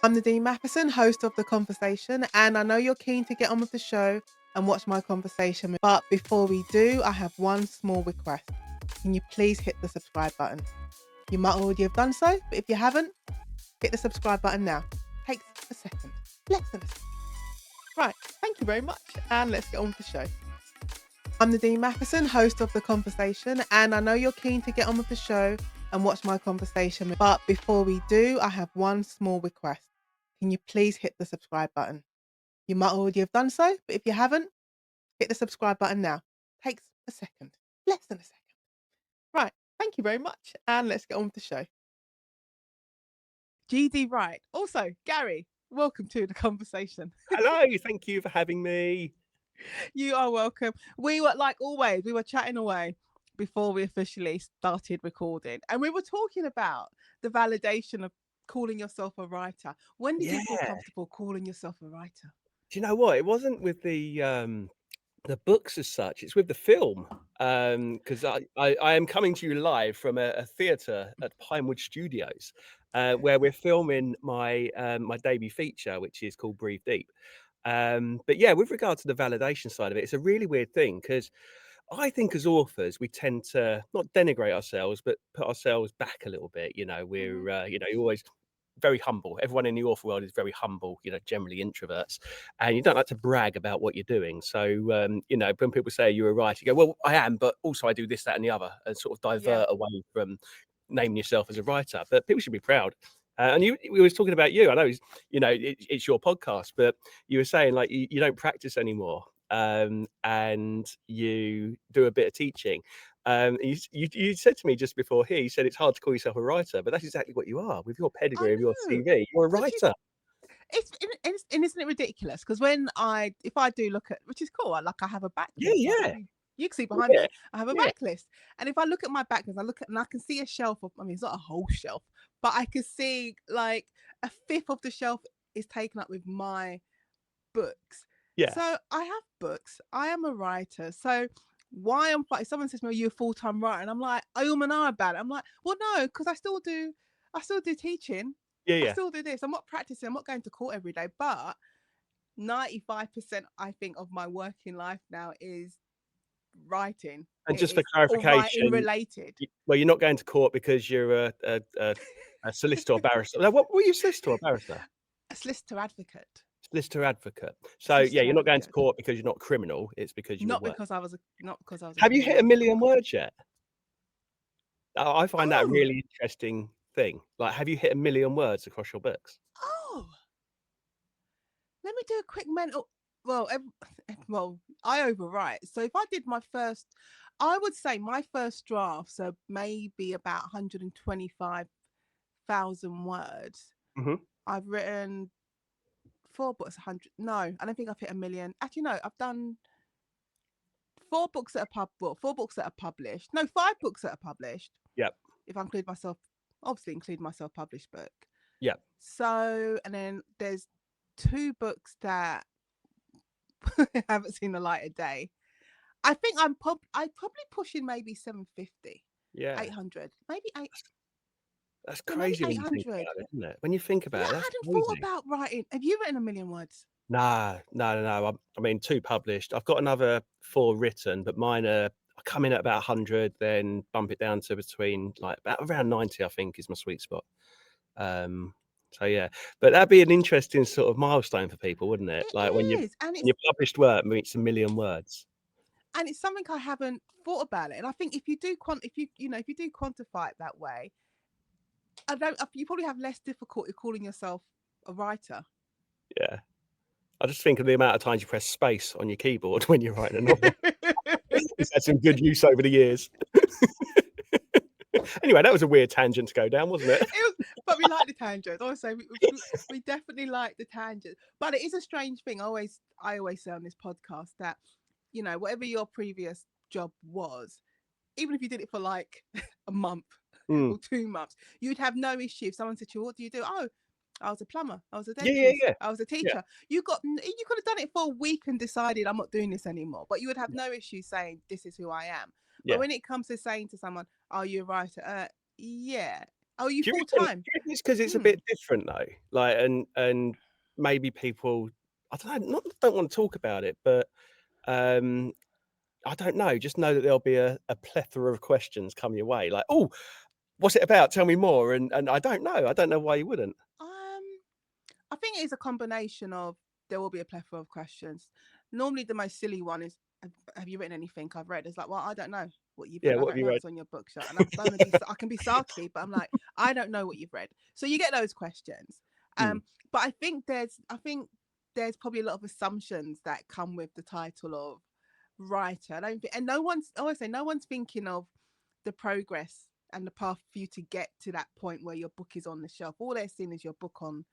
I'm Nadine Matheson, host of The Conversation, and I know you're keen to get on with the show and watch my conversation. But before we do, I have one small request. Can you please hit the subscribe button? You might already have done so, but if you haven't, hit the subscribe button now. Takes a second, less than a second. Right, thank you very much, and let's get on with the show. I'm Nadine Matheson, host of The Conversation, and I know you're keen to get on with the show and watch my conversation. But before we do, I have one small request. Can you please hit the subscribe button? You might already have done so, but if you haven't, hit the subscribe button now. Takes a second, less than a second. Right, thank you very much, and let's get on with the show. G.D. Wright. Also, Gary, welcome to The Conversation. Hello, thank you for having me. You are welcome. We were, like always, we were chatting away before we officially started recording, and we were talking about the validation of calling yourself a writer. When did you feel Yeah. comfortable calling yourself a writer? Do you know what? It wasn't with the books as such, it's with the film. 'Cause I am coming to you live from a theatre at Pinewood Studios, where we're filming my debut feature, which is called Breathe Deep. But yeah, with regard to the validation side of it, it's a really weird thing because I think as authors, we tend to not denigrate ourselves, but put ourselves back a little bit. Mhm. You're always very humble. Everyone in the author world is very humble, generally introverts, and you don't like to brag about what you're doing. So, when people say you're a writer, you go, well, I am, but also I do this, that, and the other, and sort of Yeah. divert away from naming yourself as a writer. But people should be proud. And we was talking about you. I know, it's your podcast, but you were saying like you don't practice anymore, and you do a bit of teaching. You said to me just before here, you said it's hard to call yourself a writer, but that's exactly what you are. With your I pedigree of your know, CV, you're a which is writer. and isn't it ridiculous? Because if I do look at, which is cool, like I have a Yeah, backlist, like yeah, you can see behind yeah, me, I have a yeah, backlist, and if I look at my backlist, I can see a shelf of, I mean, it's not a whole shelf, but I can see like a fifth of the shelf is taken up with my books. yeah. So I have books. I am a writer. So why am I? If someone says to me, "Are you a full-time writer?" and I'm like, "I am and I about it." I'm like, "Well, no, because I still do teaching. Yeah, I yeah. still do this. I'm not practicing. I'm not going to court every day, but 95% I think of my working life now is writing. And It just for is or writing clarification, related. well, you're not going to court because you're a solicitor or barrister. Now, what were you, solicitor or barrister? A solicitor advocate. Solicitor advocate. A So yeah, solicitor you're not going to advocate. court because you're not criminal. It's because you were work. Not because I was a Have you hit a criminal. million words yet? I find that a Oh, really interesting thing. Like, have you hit a million words across your books? oh. Let me do a quick mental. Well, well, I overwrite. So if I did my first, I would say my first draft, so maybe about 125,000 words. Mhm. I've written four books, 100. No, I don't think I've hit a million. Actually, no, I've done four books that are published. No, five books that are published. Yep. If I include myself, obviously include my self-published book. Yep. So, and then there's two books that haven't seen the light of day. I think I probably pushing maybe 750, Yeah. 800, maybe eight, That's yeah, maybe crazy when you think 800. about it, isn't it? When you think Yeah, about it, I that's hadn't thought crazy. about writing. Have you written a million words? No, no, no, no. I mean, 2 published. I've got another 4 written, but mine are I come in at about 100, then bump it down to between, like, about around 90, I think, is my sweet spot. Um, so yeah, but that'd be an interesting sort of milestone for people, wouldn't it? It Like is, when your published work meets 1,000,000 words. and it's something I haven't thought about it. And I think if you do if you do quantify it that way, I don't. You probably have less difficulty calling yourself a writer. Yeah. I just think of the amount of times you press space on your keyboard when you're writing a novel. It's had some good use over the years. Anyway, that was a weird tangent to go down, wasn't it? But we like the tangents. Honestly, we definitely like the tangents. But it is a strange thing. I always say on this podcast that whatever your previous job was, even if you did it for like a month Mm. or 2 months, you'd have no issue. If someone said to you, "What do you do?" "Oh, I was a plumber. I was a Yeah, yeah, dentist. yeah. I was a Yeah, teacher." You could have done it for a week and decided, "I'm not doing this anymore." But you would have yeah, no issue saying, "This is who I am." But yeah. when it comes to saying to someone, "Are you a writer?" Yeah. Oh, you Do you full reckon time? it's 'cause it's a Hmm. bit different though? Like, and maybe people, I don't know, not don't wanna talk about it, but, um, I don't know, just know that there'll be a plethora of questions come your way, like, "Oh, what's it about? Tell me more," and I don't know why you wouldn't. Um, I think it is a combination of there will be a plethora of questions. Normally, the most silly one is, have you written anything I've read? It's like, well, I don't know what you've Yeah, read. I what have don't you know read? what's on your bookshelf, and I can be sarky, but I'm like, I don't know what you've read. So you get those questions. Mm. But I think there's probably a lot of assumptions that come with the title of writer. I don't think, and no one's, I always say, no one's thinking of the progress and the path for you to get to that point where your book is on the shelf. All they're seeing is your book on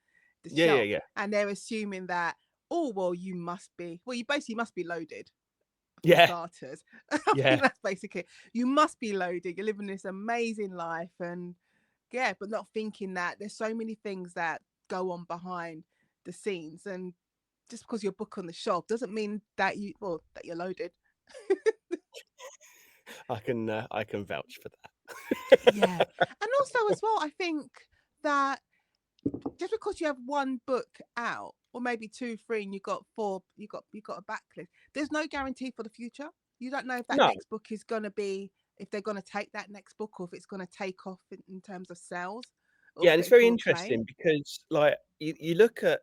the Yeah, yeah, shelf, yeah. and they're assuming that, oh well, you basically must be loaded for Yeah, starters. I yeah. think that's basically, you must be loaded. You're living this amazing life, and yeah, but not thinking that there's so many things that go on behind the scenes, and just because your book on the shelf doesn't mean that that you're loaded. I can vouch for Yeah, that. and also as well, I think that just because you have one book out, or maybe two, three, and you got four, you got a backlist. There's no guarantee for the future. You don't know if that No. next book is gonna be, if they're gonna take that next book, or if it's gonna take off in terms of sales or Yeah, and it's very critical acclaim. interesting because, like, you look at,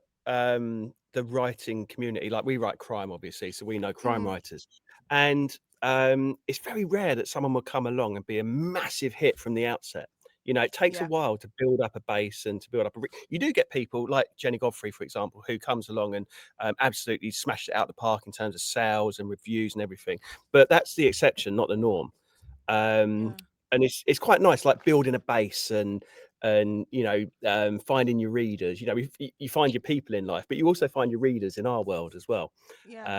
the writing community, like, we write crime, obviously, so we know crime Mm, writers, and, it's very rare that someone will come along and be a massive hit from the outset. You know, it takes a yeah, while to build up a base and to build up a you do get people like Jenny Godfrey, for example, who comes along and, absolutely smashed it out the park in terms of sales and reviews and everything, but that's the exception, not the norm. Um, yeah, and it's quite nice, like building a base and finding your readers. You know, you find your people in life, but you also find your readers in our world as well. yeah.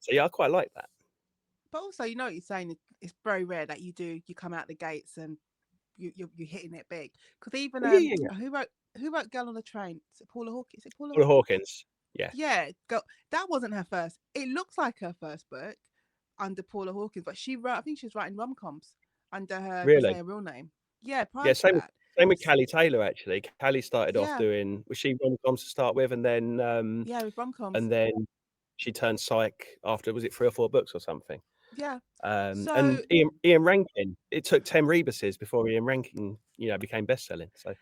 So yeah, I quite like that. But also, you know what you're saying. It's very rare that you come out the gates and you're hitting it big. Because even Oh, yeah, yeah, yeah. who wrote Girl on the Train? Is it Paula Hawkins? Is it Paula Paula Hawkins? Hawkins. Yeah, Yeah, go, that wasn't her first. It looks like her first book under Paula Hawkins, but she wrote. I think she was writing rom coms under her, say, really. her real name. Yeah, prior Yeah, to that. same with Callie Taylor actually. Callie started off Yeah, doing, was she rom-coms to start with, yeah, with rom coms. and then she turned psych after, was it 3 or 4 books or something? Yeah. And So Ian Rankin, it took 10 rebuses before Ian Rankin, became best-selling, so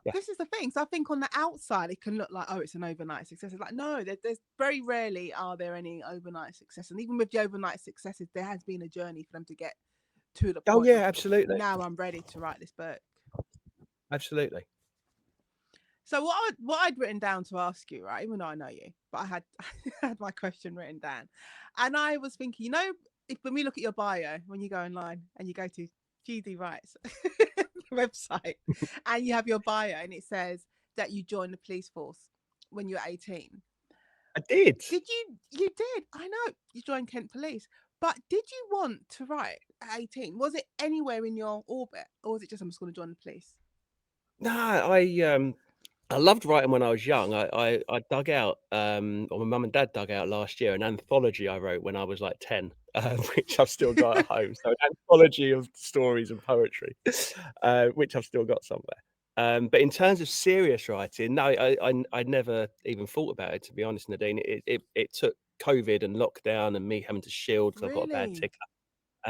yeah. this is the thing. So I think on the outside it can look like, oh, it's an overnight success. It's like, no, there's very rarely are there any overnight success, and even with the overnight successes, there has been a journey for them to get to the Oh, point yeah, of, absolutely, now I'm ready to write this book. absolutely. So what I'd written down to ask you, right? Even though I know you, but I had I had my question written down, and I was thinking, if when we look at your bio when you go online and you go to GD Wrights website, and you have your bio and it says that you joined the police force when you were 18. I did. Did you? You did. I know you joined Kent Police, but did you want to write at 18? Was it anywhere in your orbit, or was it just, I'm just going to join the police? No, I loved writing when I was young. I dug out, or my mum and dad dug out last year, an anthology I wrote when I was, like, 10, which I've still got at home. So an anthology of stories and poetry, which I've still got somewhere. But in terms of serious writing, no, I never even thought about it, to be honest, Nadine. It took COVID and lockdown and me having to shield because 'cause I've got a bad Really? ticker.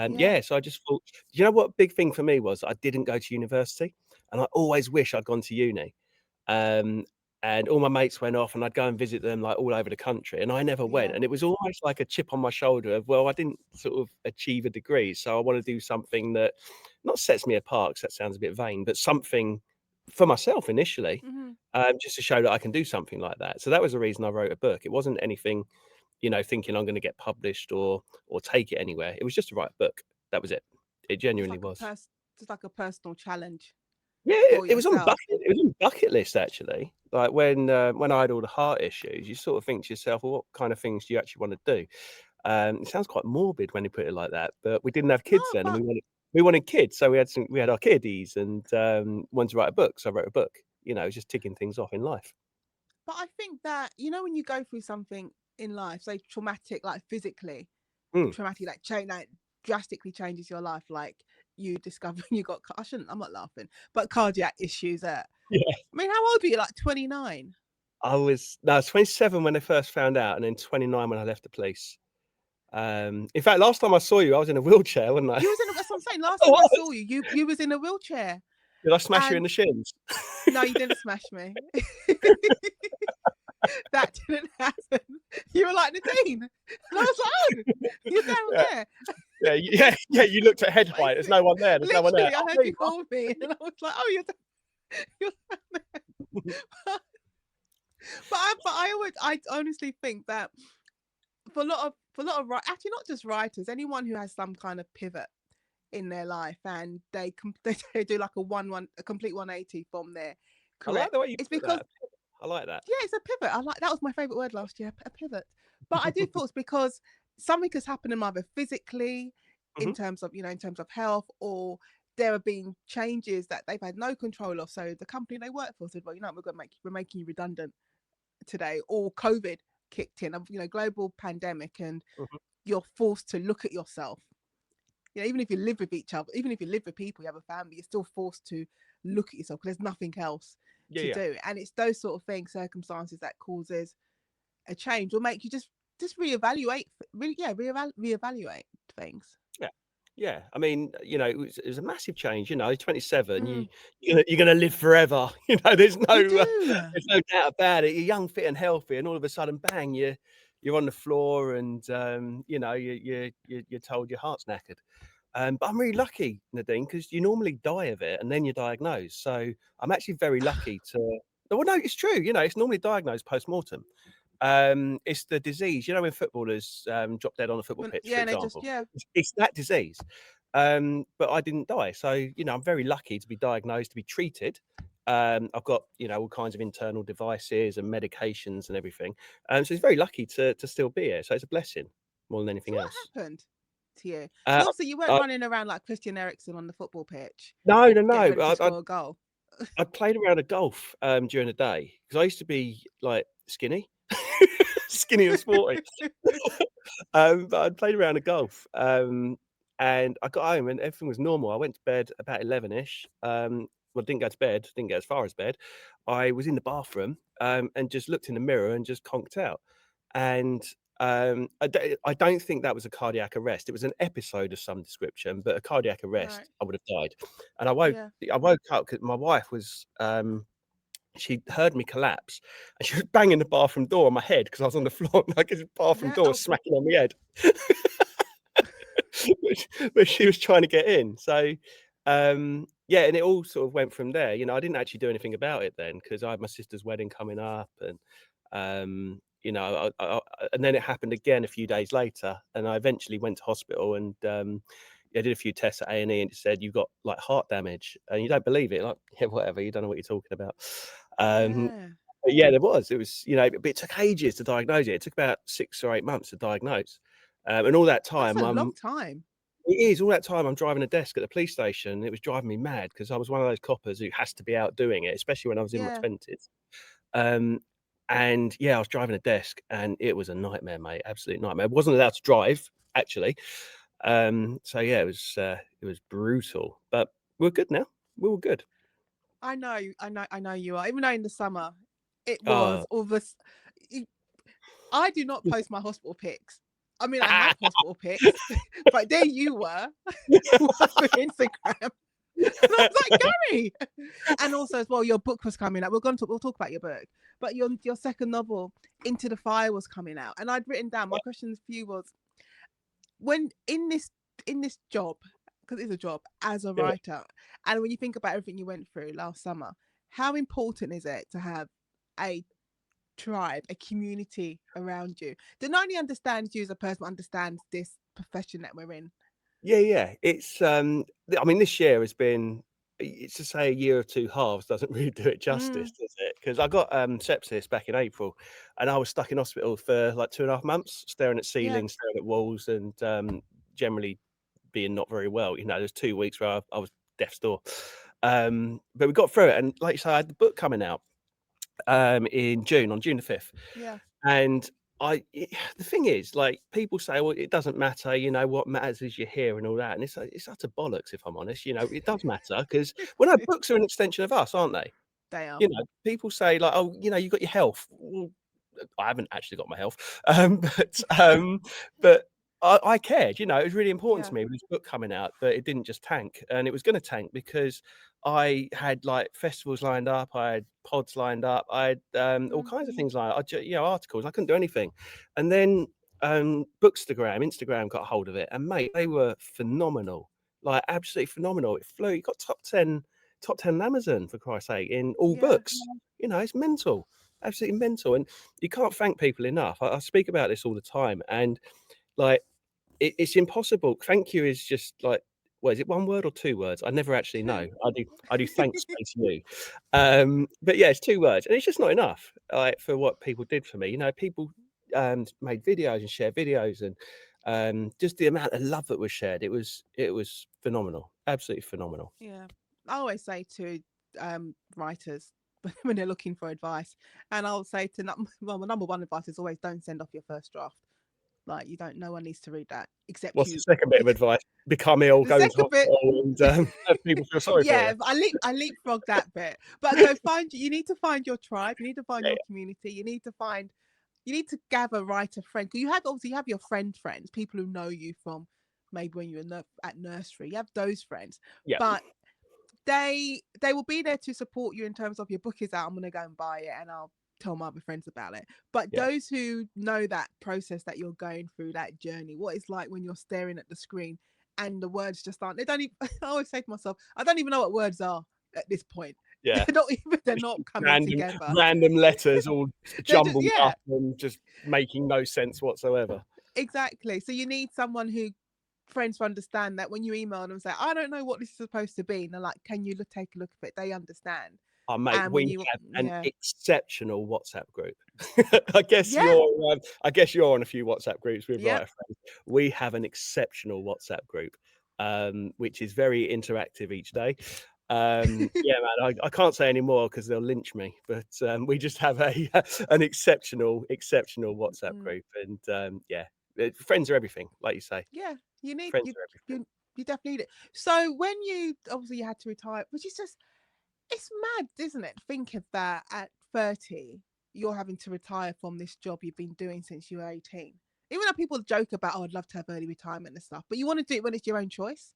Yeah. Yeah, so I just thought, you know what big thing for me was? I didn't go to university, and I always wish I'd gone to uni. Um, and all my mates went off, and I'd go and visit them, like, all over the country, and I never went, Yeah. and it was almost like a chip on my shoulder of, well, I didn't sort of achieve a degree, so I wanna do something that not sets me apart, 'cause that sounds a bit vain, but something for myself initially, Hmm. just to show that I can do something like that. So that was the reason I wrote a book. It wasn't anything, thinking I'm gonna get published or take it anywhere. It was just to write a book. That was it. It Just genuinely like a was. just like a personal challenge Yeah, for it was on the yourself. bucket list actually. Like when I had all the heart issues, you sort of think to yourself, "Well, what kind of things do you actually wanna do?" It sounds quite morbid when you put it like that, but we didn't have No, kids then, and we wanted kids, so we had our kiddies and, wanted to write a book, so I wrote a book. It was just ticking things off in life. but I think that, when you go through something in life, say traumatic, like physically Mm. traumatic, like change, like drastically changes your life, like you discovered you got, I'm not laughing, but cardiac issues at, Yeah. I mean, how old were you? Like 29? I was 27 when they first found out, and then 29 when I left the police. In fact, last time I saw you, I was in a wheelchair, wasn't I? You was in, that's what I'm saying. Last I time I was. saw you, you was in a wheelchair. Did I smash you in And the shins? no, you didn't smash me. That didn't happen. You were like, Nadine. And I was like, oh, you're down Yeah, there. yeah. You looked at head height. There's Basically, no one there. There's no one there. literally, I Oh, heard there you you are. call me, and I was like, oh, you're down there. I honestly think that for a lot of actually not just writers, anyone who has some kind of pivot in their life and they do like a complete 180 from their I career. like the way you It's put because that. I like that. yeah, it's a pivot. I like, that was my favorite word last year, a pivot. But I do feel it's because something has happened in either physically, in Mhm. terms of in terms of health, or there have been changes that they've had no control of. So the company they work for said, well, we're making you redundant today, or COVID kicked in, global pandemic, and Mhm. you're forced to look at yourself. Even if you live with each other, even if you live with people, you have a family, you're still forced to look at yourself because there's nothing else Yeah, to yeah. do. And it's those sort of things, circumstances, that causes a change or make you just reevaluate, reevaluate things. Yeah. Yeah. I mean, it was a massive change, 27, Mm, you're gonna live forever, you do. there's no doubt about it. You're young, fit, and healthy, and all of a sudden, bang, you're on the floor and, you're told your heart's knackered. But I'm really lucky, Nadine, because you normally die of it and then you're diagnosed. So I'm actually very lucky to. Well, no, it's true. It's normally diagnosed post-mortem. It's the disease. When footballers drop dead on a football pitch, for Yeah, and they just example, it's that disease. But I didn't die. So, I'm very lucky to be diagnosed, to be treated. I've got, all kinds of internal devices and medications and everything. So it's very lucky to still be here. So it's a blessing more than So anything else. what happened to you? Uh, Because obviously you weren't I, running around like Christian Eriksen on the football pitch, no, no, getting no. ready to score a goal. I played around a golf, during the day because I used to be, like, skinny, skinny and sporty. But I played around a golf, and I got home and everything was normal. I went to bed about 11ish. Well, didn't go to bed, didn't get as far as bed. I was in the bathroom, and just looked in the mirror and just conked out. And, I don't think that was a cardiac arrest. It was an episode of some description, but a cardiac Right. arrest, I would have died. And I woke Yeah. I woke up because my wife was, she heard me collapse, and she was banging the bathroom door on my head because I was on the floor, and like, the bathroom Yeah. door was smacking on my head. But she was trying to get in. So, yeah, and it all sort of went from there. I didn't actually do anything about it then because I had my sister's wedding coming up, and and then it happened again a few days later, and I eventually went to hospital and. I did a few tests at A&E and it said you've got like heart damage, and you don't believe it, like, yeah, whatever, you don't know what you're talking about. Um, Yeah. but yeah, it was, but it took ages to diagnose it. It took about 6 or 8 months to diagnose. And all that That's time, a long time. all that time I'm driving a desk at the police station. It was driving me mad because I was one of those coppers who has to be out doing it, especially when I was in my Yeah. 20s. Um, and yeah, I was driving a desk and it was a nightmare, mate. Absolute nightmare. I wasn't allowed to drive, actually. So yeah, it was brutal. But we're good now. We're all good. I know you are. Even though in the summer it Oh. was all this. I do not post my hospital pics. I mean, I have hospital pics, but there you were all over Instagram. And I was like, Gary. And also as well, your book was coming out. We'll talk about your book, but your second novel, Into the Fire, was coming out. And I'd written down my questions for you was, when in this job, because it's a job as a Yeah. writer, and when you think about everything you went through last summer, how important is it to have a tribe, a community around you that not only understands you as a person, but understands this profession that we're in? Yeah, yeah. It's I mean, this year has been, it's to say a year or two halves doesn't really do it justice, Mm, does it? Because I got sepsis back in April, and I was stuck in hospital for like 2.5 months, staring at yeah, ceilings, staring at walls, and generally being not very well. There's 2 weeks where I was death's door. But we got through it, and like you say, I had the book coming out in June, on June the 5th. yeah. And the thing is, like, people say, "Well, it doesn't matter, you know, what matters is you're here and all that," and it's utter bollocks, if I'm honest. You know, it does matter because, well, no, books are an extension of us, aren't they? They are. You know, people say like, "Oh, you know, you got your health." Well, I haven't actually got my health, but I cared. You know, it was really important Yeah. to me with this book coming out that it didn't just tank, and it was going to tank because I had like festivals lined up, I had pods lined up, I had all Mm, kinds of things lined up. You know, articles. I couldn't do anything, and then Instagram got hold of it, and mate, they were phenomenal, like absolutely phenomenal. It flew. You got top 10 on Amazon for Christ's sake in all yeah. books. You know, it's mental, absolutely mental, and you can't thank people enough. I speak about this all the time, and like it's impossible. Thank you is just like, what is it? One word or two words? I never actually know. Two. I do thanks space you. But yeah, it's two words, and it's just not enough. Like for what people did for me. You know, people made videos and shared videos, and just the amount of love that was shared. It was phenomenal, absolutely phenomenal. Yeah. I always say to writers when they're looking for advice, and I'll say to well, my number one advice is always don't send off your first draft. Like you don't, no one needs to read that except What's the you. second bit of advice? Become ill, The go into second bit, hospital, and have people feel sorry for you. yeah, I leapfrog that bit. But no, you need to find your tribe, you need to find Yeah, your community, you need to gather writer friends. You have obviously you have your friends, people who know you from maybe when you were at nursery. You have those friends, yeah, but they will be there to support you in terms of your book is out. I'm gonna go and buy it, and I'll tell my other friends about it. But yeah. those who know that process that you're going through, that journey, what it's like when you're staring at the screen and the words just aren't. They don't even. I always say to myself, I don't even know what words are at this point. Yeah. They're Just not coming random together. random letters all They're just jumbled yeah, up and just making no sense whatsoever. exactly. So you need someone who friends to understand that when you email them and say, I don't know what this is supposed to be, and they're like, can you take a look at it? They understand. Oh, mate, And when we you have an yeah. exceptional WhatsApp group. Yeah, I guess you're on a few WhatsApp groups with yep. writer friends. We have an exceptional WhatsApp group, which is very interactive each day. Yeah, man, I can't say any more because 'cause they'll lynch me, but, we just have a an exceptional WhatsApp Mm, group, and, yeah, friends are everything, like you say. yeah, you need Friends are everything. you definitely need it. So when you obviously you had to retire, which is just it's mad, isn't it? Think of that at 30, you're having to retire from this job you've been doing since you were 18. Even though people joke about, oh, I'd love to have early retirement and stuff, but you want to do it when it's your own choice,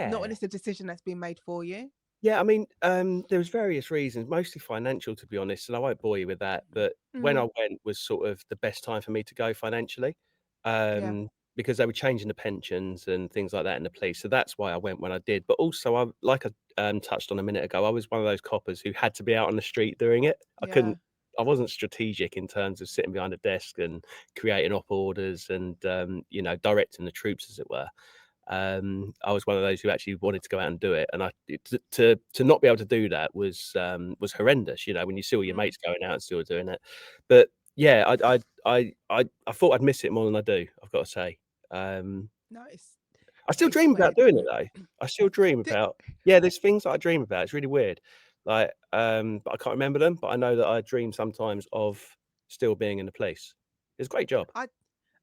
not when Yeah. it's a decision that's been made for you. Yeah, I mean, there was various reasons, mostly financial, to be honest, and I won't bore you with that. But when I Mm, went was sort of the best time for me to go financially, yeah. because they were changing the pensions and things like that in the police. So that's why I went when I did. But also, like I touched on a minute ago, I was one of those coppers who had to be out on the street doing it. Yeah. I wasn't strategic in terms of sitting behind a desk and creating op orders and you know, directing the troops, as it were. I was one of those who actually wanted to go out and do it, and to not be able to do that was horrendous. You know, when you see all your Mm, mates going out and still doing it. But yeah, I thought I'd miss it more than I do. I've got to say. Um, no, I still it's dream about weird. doing it though. I still dream D- about, yeah. There's things that I dream about. It's really weird, like but I can't remember them. But I know that I dream sometimes of still being in the police. It's a great job. I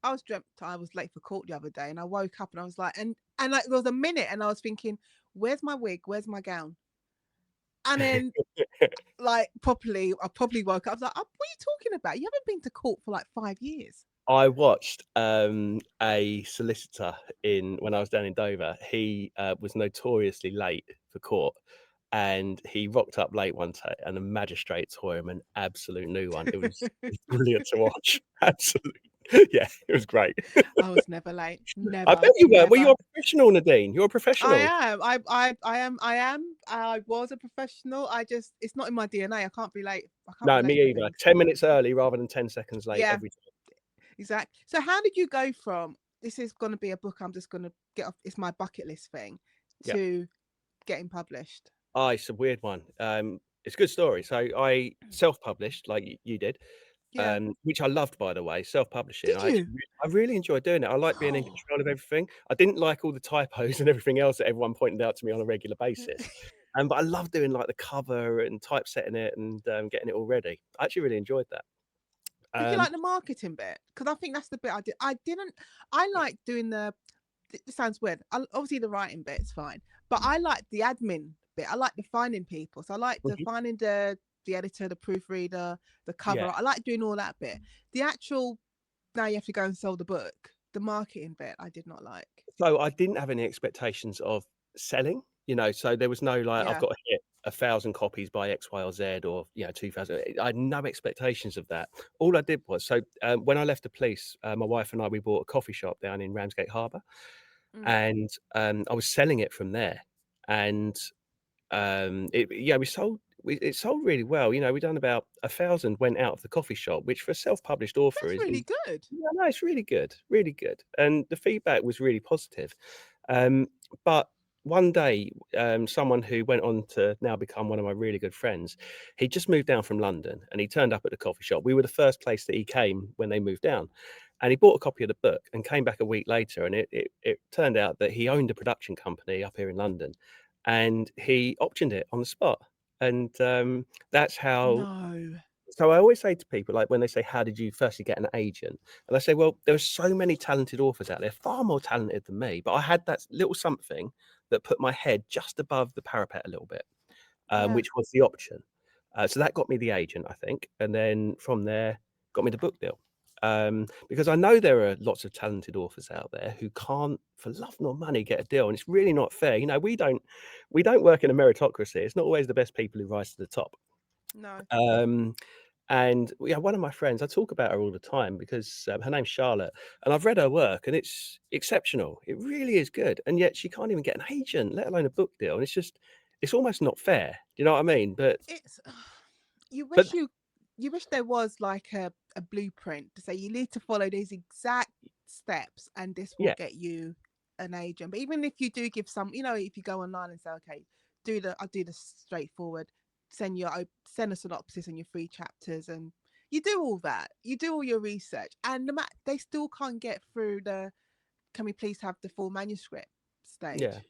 I was dreamt I was late for court the other day, and I woke up and I was like, and like there was a minute, and I was thinking, where's my wig? Where's my gown? And then like properly, I probably woke up. I was like, oh, what are you talking about? You haven't been to court for like 5 years. I watched, a solicitor in when I was down in Dover. He, was notoriously late for court, and he rocked up late one day, and the magistrate tore him an absolute new one. It was brilliant to watch. Absolutely. Yeah, it was great. I was never late. I bet Never, you were. Well, you're never. a professional, Nadine. You're a I professional. am. I am. I was a professional. I just it's not in my DNA. I can't be late. I can't be No, late me for either. things. 10 minutes early rather than 10 seconds late Yeah, every time. exactly. So how did you go from this is gonna be a book I'm just gonna get off it's my bucket list thing Yeah. to getting published? It's a weird one. It's a good story. So I self-published like you did. Yeah. Which I loved, by the way, self-publishing. Did you? I really enjoyed doing it. I like being in control of everything. I didn't like all the typos and everything else that everyone pointed out to me on a regular basis. But I love doing like the cover and typesetting it and getting it all ready. I actually really enjoyed that. Did you Um, like the marketing bit? Because I think that's the bit I did. I didn't. I like doing the. It sounds weird. Obviously, the writing bit is fine, but I like the admin bit. I like the finding people. So I like the mhm, finding the editor, the proofreader, the cover. yeah. I like doing all that bit. The actual now you have to go and sell the book. The marketing bit I did not like. So I didn't have any expectations of selling, so there was no like, I've Yeah. got to hit 1,000 copies by X, Y, or Z, or 2,000. I had no expectations of that. All I did was when I left the police, my wife and I we bought a coffee shop down in Ramsgate Harbour, Mm. and I was selling it from there, and it sold really well. We done about 1,000 went out of the coffee shop, which for a self-published author That's is really good. yeah, no, it's really good, and the feedback was really positive. Um, but one day, someone who went on to now become one of my really good friends, he just moved down from London, and he turned up at the coffee shop. We were the first place that he came when they moved down, and he bought a copy of the book and came back a week later, and it turned out that he owned a production company up here in London, and he optioned it on the spot, and that's how. No. So I always say to people, like when they say, "How did you firstly get an agent?" And I say, "Well, there are so many talented authors out there, far more talented than me, but I had that little something that put my head just above the parapet a little bit, Yeah. which was the option." So that got me the agent, I think, and then from there, got me the book deal. Because I know there are lots of talented authors out there who can't, for love nor money, get a deal, and it's really not fair. We don't work in a meritocracy. It's not always the best people who rise to the top. No. Um, and yeah, one of my friends, I talk about her all the time because her name's Charlotte, and I've read her work, and it's exceptional. It really is good, and yet she can't even get an agent, let alone a book deal. And it's almost not fair. Do you know what I mean? It's you But wish you wish there was like a blueprint to say you need to follow these exact steps and this will yeah, get you an agent. But even if you do give some, if you go online and say, okay, I'll do the straightforward, send a synopsis and your free chapters, and you do all that, you do all your research, and they still can't get through the can we please have the full manuscript yeah. stage.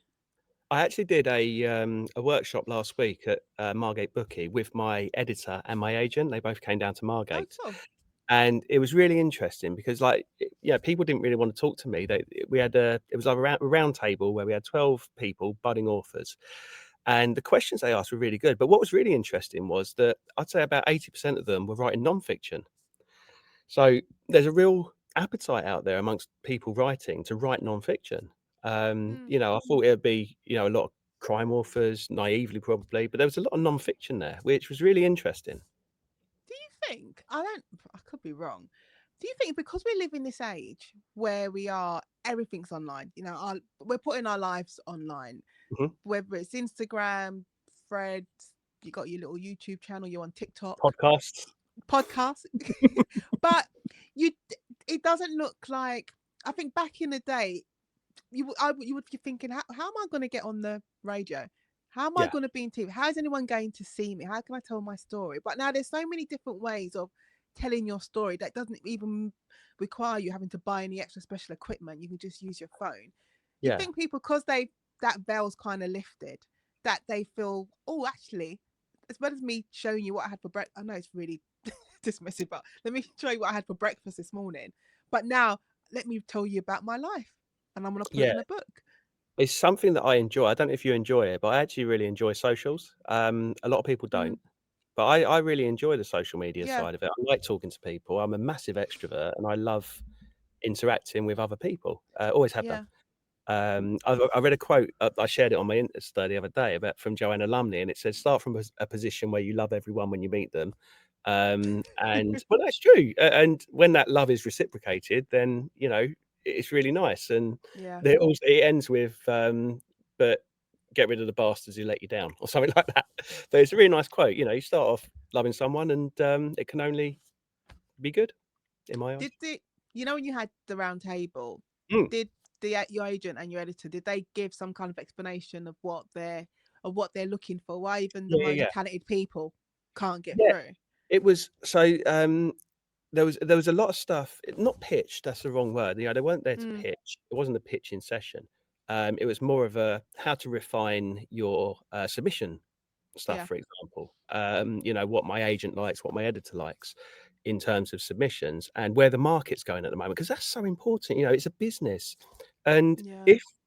I actually did a workshop last week at Margate Bookie with my editor and my agent. They both came down to Oh, Margate. cool. And it was really interesting because, like, people didn't really want to talk to me. We had it was like a round table where we had 12 people, budding authors, and the questions they asked were really good. But what was really interesting was that I'd say about 80% of them were writing nonfiction. So there's a real appetite out there amongst people writing to write nonfiction. Mm. I thought it'd be, a lot of crime authors, naively probably, but there was a lot of nonfiction there, which was really interesting. Do you think? I could be wrong. Do you think because we live in this age where everything's online, we're putting our lives online, Mhm. whether it's Instagram, Threads, you got your little YouTube channel, you're on TikTok, Podcasts. podcast, but you, it doesn't look like. I think back in the day, you would be thinking, how am I going to get on the radio? How am I Yeah, going to be in TV? How is anyone going to see me? How can I tell my story? But now there's so many different ways of telling your story that doesn't even require you having to buy any extra special equipment. You can just use your phone. You yeah. think people, because that veil's kind of lifted, that they feel, oh, actually, as well as me showing you what I had for breakfast, I know it's really dismissive, but let me show you what I had for breakfast this morning. But now let me tell you about my life, and I'm going to put it Yeah, in a book. it's something that I enjoy. I don't know if you enjoy it, but I actually really enjoy socials. A lot of people Mm, don't, but I really enjoy the social media yeah, side of it. I like talking to people. I'm a massive extrovert, and I love interacting with other people. Always have done. yeah. I read a quote, I shared it on my Insta the other day about from Joanna Lumley, and it says, "Start from a position where you love everyone when you meet them." And well, that's true. And when that love is reciprocated, then it's really nice. And Yeah. it ends with, "But get rid of the bastards who let you down," or something like that. But it's a really nice quote. You start off loving someone, and it can only be good in my eyes. Did the when you had the round table, Mm. did your agent and your editor did they give some kind of explanation of what they're looking for? Why even the Yeah, most yeah, talented people can't get yeah. through? It was so. There was a lot of stuff, not pitched, that's the wrong word, they weren't there to Mm, pitch. It wasn't a pitching session. It was more of a how to refine your, submission stuff, yeah. for example. What my agent likes, what my editor likes. in terms of submissions and where the market's going at the moment, because that's so important. You know, it's a business, and Yeah.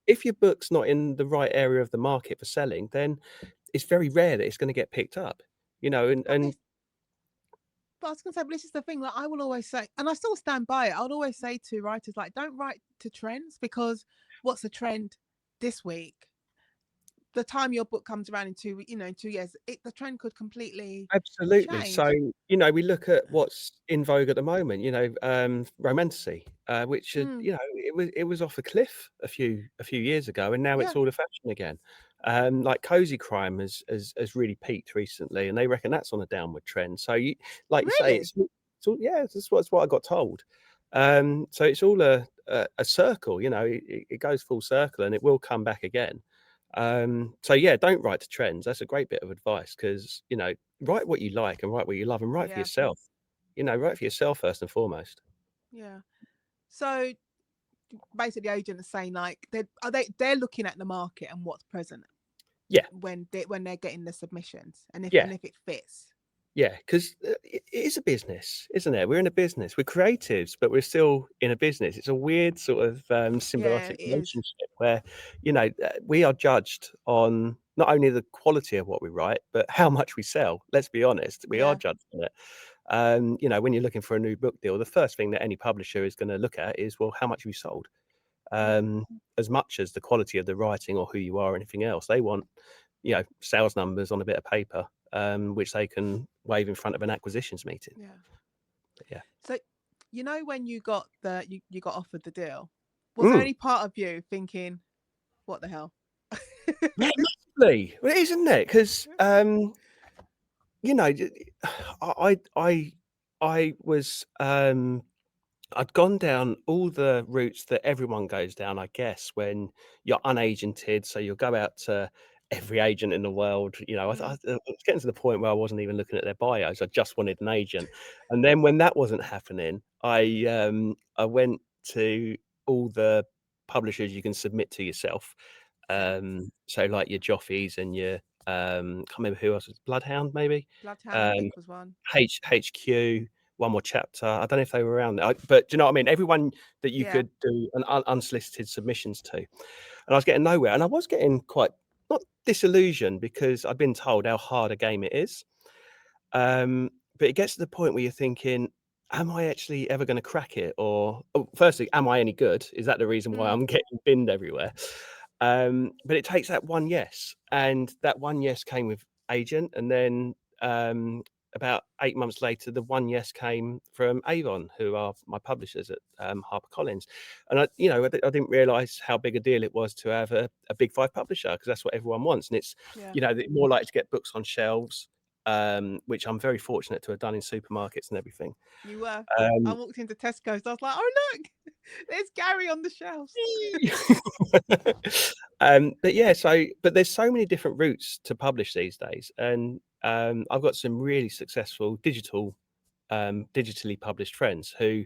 if your book's not in the right area of the market for selling, then it's very rare that it's going to get picked up. You know, But and this, but I was gonna say, but this is the thing. Like I will always say, and I still stand by it. I would always say to writers, like, don't write to trends, because what's a trend this week? The time your book comes around in in 2 years, the trend could completely absolutely. So, change. you know, we look at what's in vogue at the moment, you know, romantasy, which had, Mm, you know, it was off a cliff a few years ago, and now yeah, it's all the fashion again. Like cozy crime has really peaked recently, and they reckon that's on a downward trend. So you like you say, really, it's all yeah, that's what I got told. So it's all a circle, you know, it goes full circle and it will come back again. So yeah, don't write to trends. That's a great bit of advice because, you know, write what you like and write what you love and write for yeah, yourself. You know, write for yourself first and foremost. yeah. So basically, the agent is saying like they're looking at the market and what's present Yeah, when they're getting the submissions, and yeah, if it fits. yeah. Because it is a business, isn't it? We're in a business. We're creatives, but we're still in a business. It's a weird sort of Yeah, symbiotic it is. relationship where, you know, we are judged on not only the quality of what we write, but how much we sell. Let's be honest, we are Yeah, judged on it. You know, when you're looking for a new book deal, the first thing that any publisher is going to look at is, well, how much have you sold? yeah, As much as the quality of the writing or who you are or anything else. They want, you know, sales numbers on a bit of paper, which they can wave in front of an acquisitions meeting. yeah. But yeah. So, when you got offered the deal, was there Mm. any part of you thinking, "What the hell"? Yeah, massively. Well, it is, isn't it? Because you know, I was I'd gone down all the routes that everyone goes down, I guess, when you're unagented. So you'll go out to every agent in the world. You know, Mm, I was getting to the point where I wasn't even looking at their bios. I just wanted an agent. And then when that wasn't happening, I went to all the publishers you can submit to yourself. yeah. So like your Joffies and your can't remember who else was Bloodhound maybe. Bloodhound, I Um, think, was one. HQ, One More Chapter. I don't know if they were around there, but do you know what I mean? Everyone that you Yeah. could do an unsolicited submissions to, and I was getting nowhere, and I was getting quite not disillusioned because I'd been told how hard a game it is. But it gets to the point where you're thinking, am I actually ever going to crack it? Or firstly, am I any good? Is that the reason why Mm, I'm getting binned everywhere? But it takes that one yes, and that one yes came with agent, and then about 8 months later, the one yes came from Avon, who are my publishers at HarperCollins, and I didn't realise how big a deal it was to have a big five publisher because that's what everyone wants, and it's yeah. they're more likely to get books on shelves, which I'm very fortunate to have done in supermarkets and everything. You were. I Um, walked into Tesco's. I was like, "Oh look, there's Gary on the shelves." but yeah, but there's so many different routes to publish these days, and I've got some really successful digitally published friends who,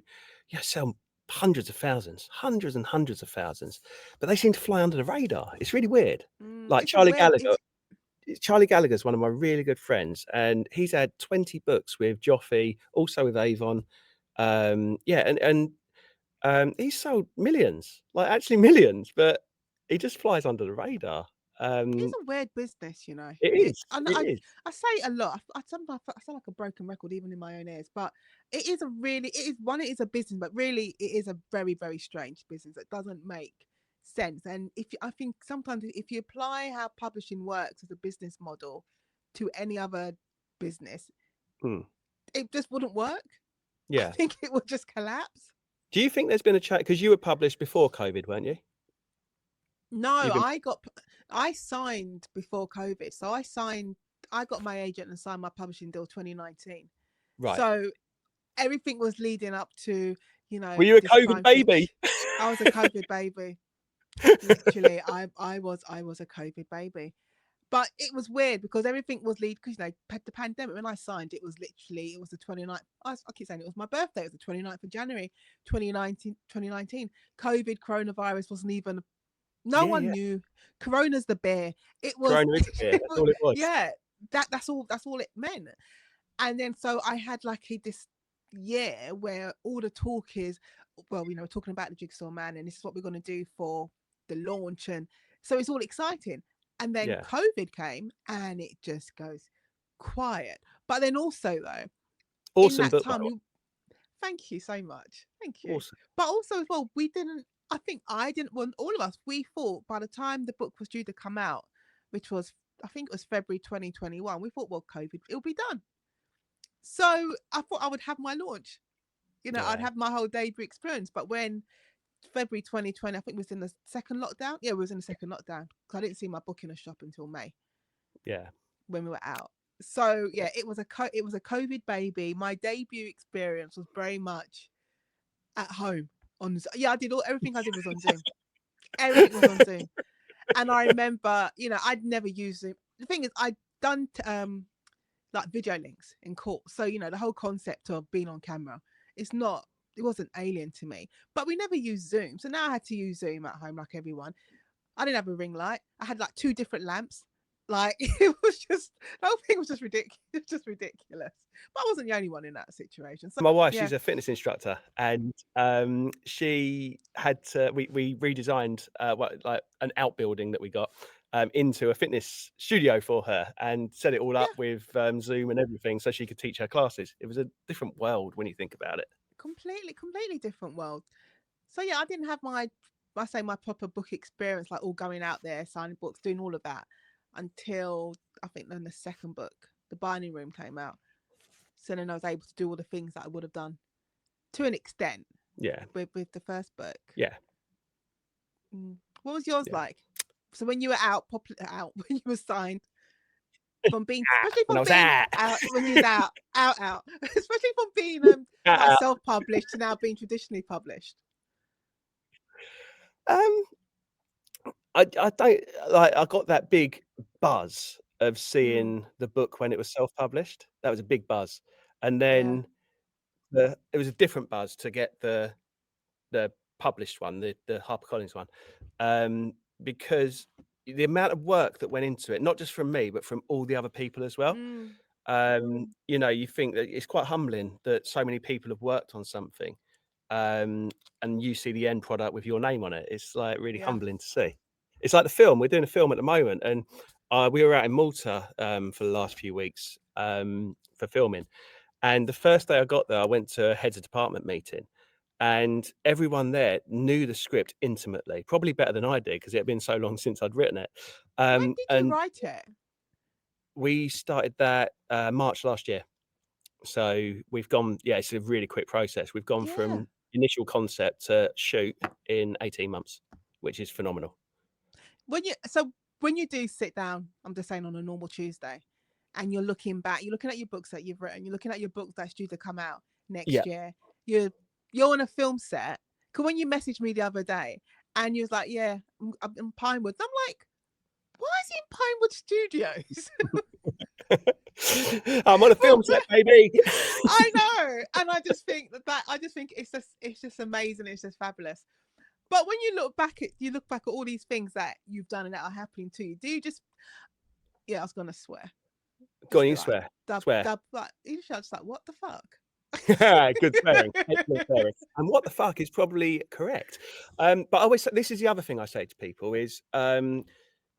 sell hundreds of thousands, hundreds and hundreds of thousands, but they seem to fly under the radar. It's really weird. Like It's a weird. Charlie Gallagher's one of my really good friends, and he's had 20 books with Joffy, also with Avon. Yeah, and he's sold millions, like actually millions, but he just flies under the radar. It's Um, a weird business, you know. it It, is, and it is. I say it a lot. I sometimes I sound like a broken record, even in my own ears. But it is one. It is a business, but really, it is a very, very strange business that doesn't make sense. And I think sometimes if you apply how publishing works as a business model to any other business, Hmm, it just wouldn't work. I yeah. think it would just collapse. Do you think there's been a change? Because you were published before COVID, weren't you? No, You've been I signed before COVID. So I got my agent and signed my publishing deal 2019. right. So everything was leading up to, Were you a this COVID prime thing. baby? I was a COVID baby. Literally, I was a COVID baby. But it was weird because everything was because the pandemic, when I signed, it was the 29th. I keep saying it was my birthday. It was the 29th of January 2019. COVID coronavirus wasn't even, no Yeah, one yeah. knew. Corona's the beer. It was, Corona is a beer. That's all it was. yeah, that's all it meant. And then so I had like this. year where all the talk is, well, we're talking about the Jigsaw Man, and this is what we're going to do for the launch, and so it's all exciting. And then Yeah. COVID came, and it just goes quiet. But then also though, in Awesome that book, by time, the way. you thank you so much, thank you. Awesome. But also as well, we didn't. I think I didn't. Well, all of us, we thought by the time the book was due to come out, which was I think it was February 2021, we thought, well, COVID, it'll be done. So I thought I would have my launch. I'd Yeah. have my whole debut experience. But when February 2020, I think it was in the second lockdown. Yeah, it was in the second lockdown because I didn't see my book in a shop until May Yeah. when we were out. So Yeah. yeah, it was a COVID baby. My debut experience was very much at home on. Yeah, I did everything I did was on Zoom. Everything was on Zoom, and I remember, I'd never used Zoom. The thing is, I'd done like video links in court. So, the whole concept of being on camera, it's not, it wasn't alien to me. But we never used Zoom. So now I had to use Zoom at home like everyone. I didn't have a ring light. I had like two different lamps. Like it was just the whole thing was just ridiculous. Just ridiculous. But I wasn't the only one in that situation. So My wife, yeah. she's a fitness instructor, and she had to. We redesigned like an outbuilding that we got into a fitness studio for her, and set it all Yeah. up with Zoom and everything, so she could teach her classes. It was a different world when you think about it. Completely different world. So yeah, I didn't have I say my proper book experience, like all going out there, signing books, doing all of that until I think then the second book, The Binding Room, came out. So then I was able to do all the things that I would have done to an extent Yeah, with the first book. yeah, What was yours yeah. like? So when you were out, out when you were signed, from being, especially When I from was being at, out, when you was out, especially from being like at self-published to now being traditionally published. um, I don't like. I got that big buzz of Mm, seeing the book when it was self-published. That was a big buzz, and yeah. then it was a different buzz to get the published one, the HarperCollins one, because the amount of work that went into it, not just from me, but from all the other people as well. Mm, You think that it's quite humbling that so many people have worked on something, and you see the end product with your name on it. It's like really yeah. humbling to see. It's like the film. We're doing a film at the moment, and we were out in Malta for the last few weeks for filming. And the first day I got there, I went to a heads of department meeting, and everyone there knew the script intimately, probably better than I did because it had been so long since I'd written it. When did you And write it? we started that March last year. So we've gone, yeah, it's a really quick process. We've gone Yeah. from initial concept to shoot in 18 months, which is phenomenal. When you do sit down, I'm just saying on a normal Tuesday, and you're looking back, you're looking at your books that you've written, you're looking at your books that's due to come out Yeah. next year. You're on a film set. Because when you messaged me the other day, and you was like, "Yeah, I'm in Pinewood," I'm like, "Why is he in Pinewood Studios?" I'm on a film set, baby. I know, and I just think it's just amazing. It's just fabulous. But when you look back at all these things that you've done and that are happening to you, do you just, yeah, I was gonna swear, Go just on, be you like swear. Swear. like you just like, what the fuck? Good swearing. Excellent swearing. And what the fuck is probably correct. But I always say this is the other thing I say to people is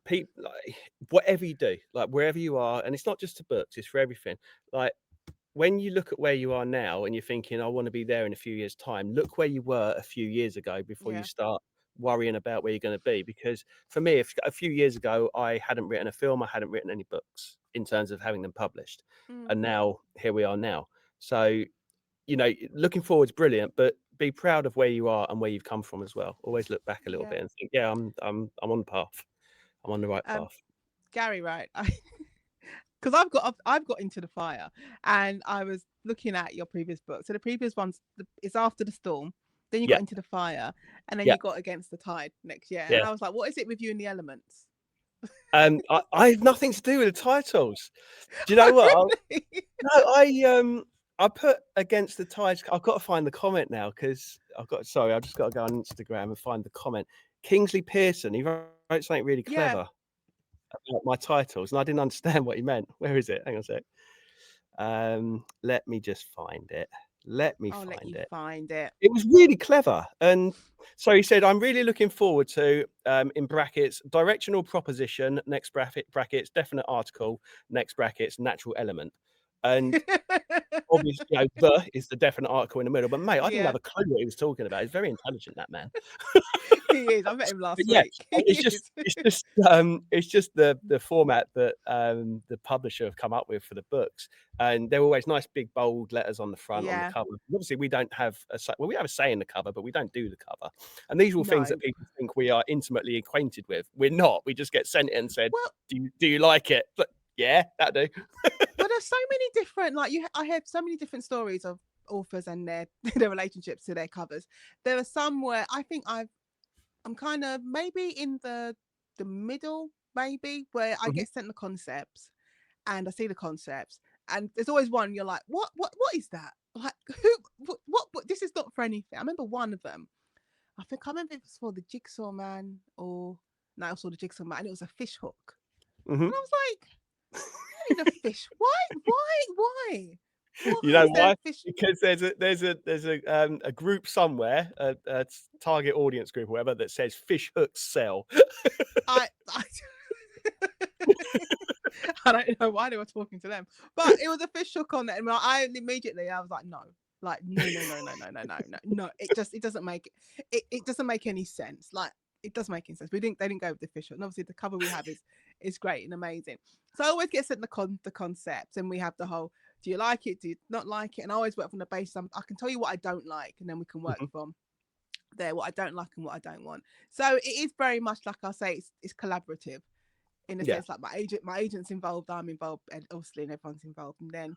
people like whatever you do, like wherever you are, and it's not just to books, it's for everything. Like when you look at where you are now and you're thinking, I want to be there in a few years' time, look where you were a few years ago before you Yeah. start worrying about where you're going to be. Because for me, if a few years ago, I hadn't written a film, I hadn't written any books in terms of having them published. Mm, And now here we are now. So, looking forward is brilliant, but be proud of where you are and where you've come from as well. Always look back a little yeah. bit and think, yeah, I'm on the path. I'm on the right Um, path. Gary, right? Because I've got Into the Fire, and I was looking at your previous book. So the previous one's is After the Storm. Then you Yeah, got Into the Fire, and then yeah, you got Against the Tide next year. And yeah. I was like, what is it with you and the elements? I have nothing to do with the titles. Do you Oh, know what? really? No, I put Against the Tides. I've got to find the comment now because I've just got to go on Instagram and find the comment. Kingsley Pearson, he wrote something really Yeah. clever about my titles, and I didn't understand what he meant. Where is it? Hang on a sec. Let me just find it. Let me I'll let find you it. find it. It was really clever, and so he said, "I'm really looking forward to," in brackets, "directional proposition," next brackets, "definite article," next brackets, "natural element." And obviously, you know, "the" is the definite article in the middle, but mate, I didn't Yeah, have a clue what he was talking about. He's very intelligent, that man. he is. I met him But last yeah, week. He is. it's just the format that, the publisher have come up with for the books, and they're always nice big bold letters on the front, on the Yeah. cover. Obviously, we don't have a say, well, we have a say in the cover, but we don't do the cover, and these are all things that No. people think we are intimately acquainted with. We're not. We just get sent it and said, Well, "Do you like it?" But, "Yeah, that'll do." there's so many different like I have so many different stories of authors and their their relationships to their covers. There are some where I think I'm kind of maybe in the middle, maybe where I Mhm, get sent the concepts and I see the concepts, and there's always one you're like, what is that? Like who what this is not for anything. I remember one of them. I remember it was for the Jigsaw Man or no, it was for the Jigsaw Man. And it was a fish hook, mhm. and I was like, I need a fish. Why? Why? What You know is there a why? fish? Because there's a group somewhere, a target audience group or whatever, that says fish hooks sell. I I don't know why they were talking to them, but it was a fish hook on it, and I immediately I was like no. It doesn't make it doesn't make any sense. Like it doesn't make any sense. They didn't go with the fish hook, and obviously the cover we have is great and amazing. So I always get sent the concept, and we have the whole. Do you like it? Do you not like it? And I always work from the base. I can tell you what I don't like, and then we can work Mhm. from there what I don't like and what I don't want. So it is very much like I say, it's collaborative in a Yeah. sense. Like my agent's involved, I'm involved, and obviously and everyone's involved, and then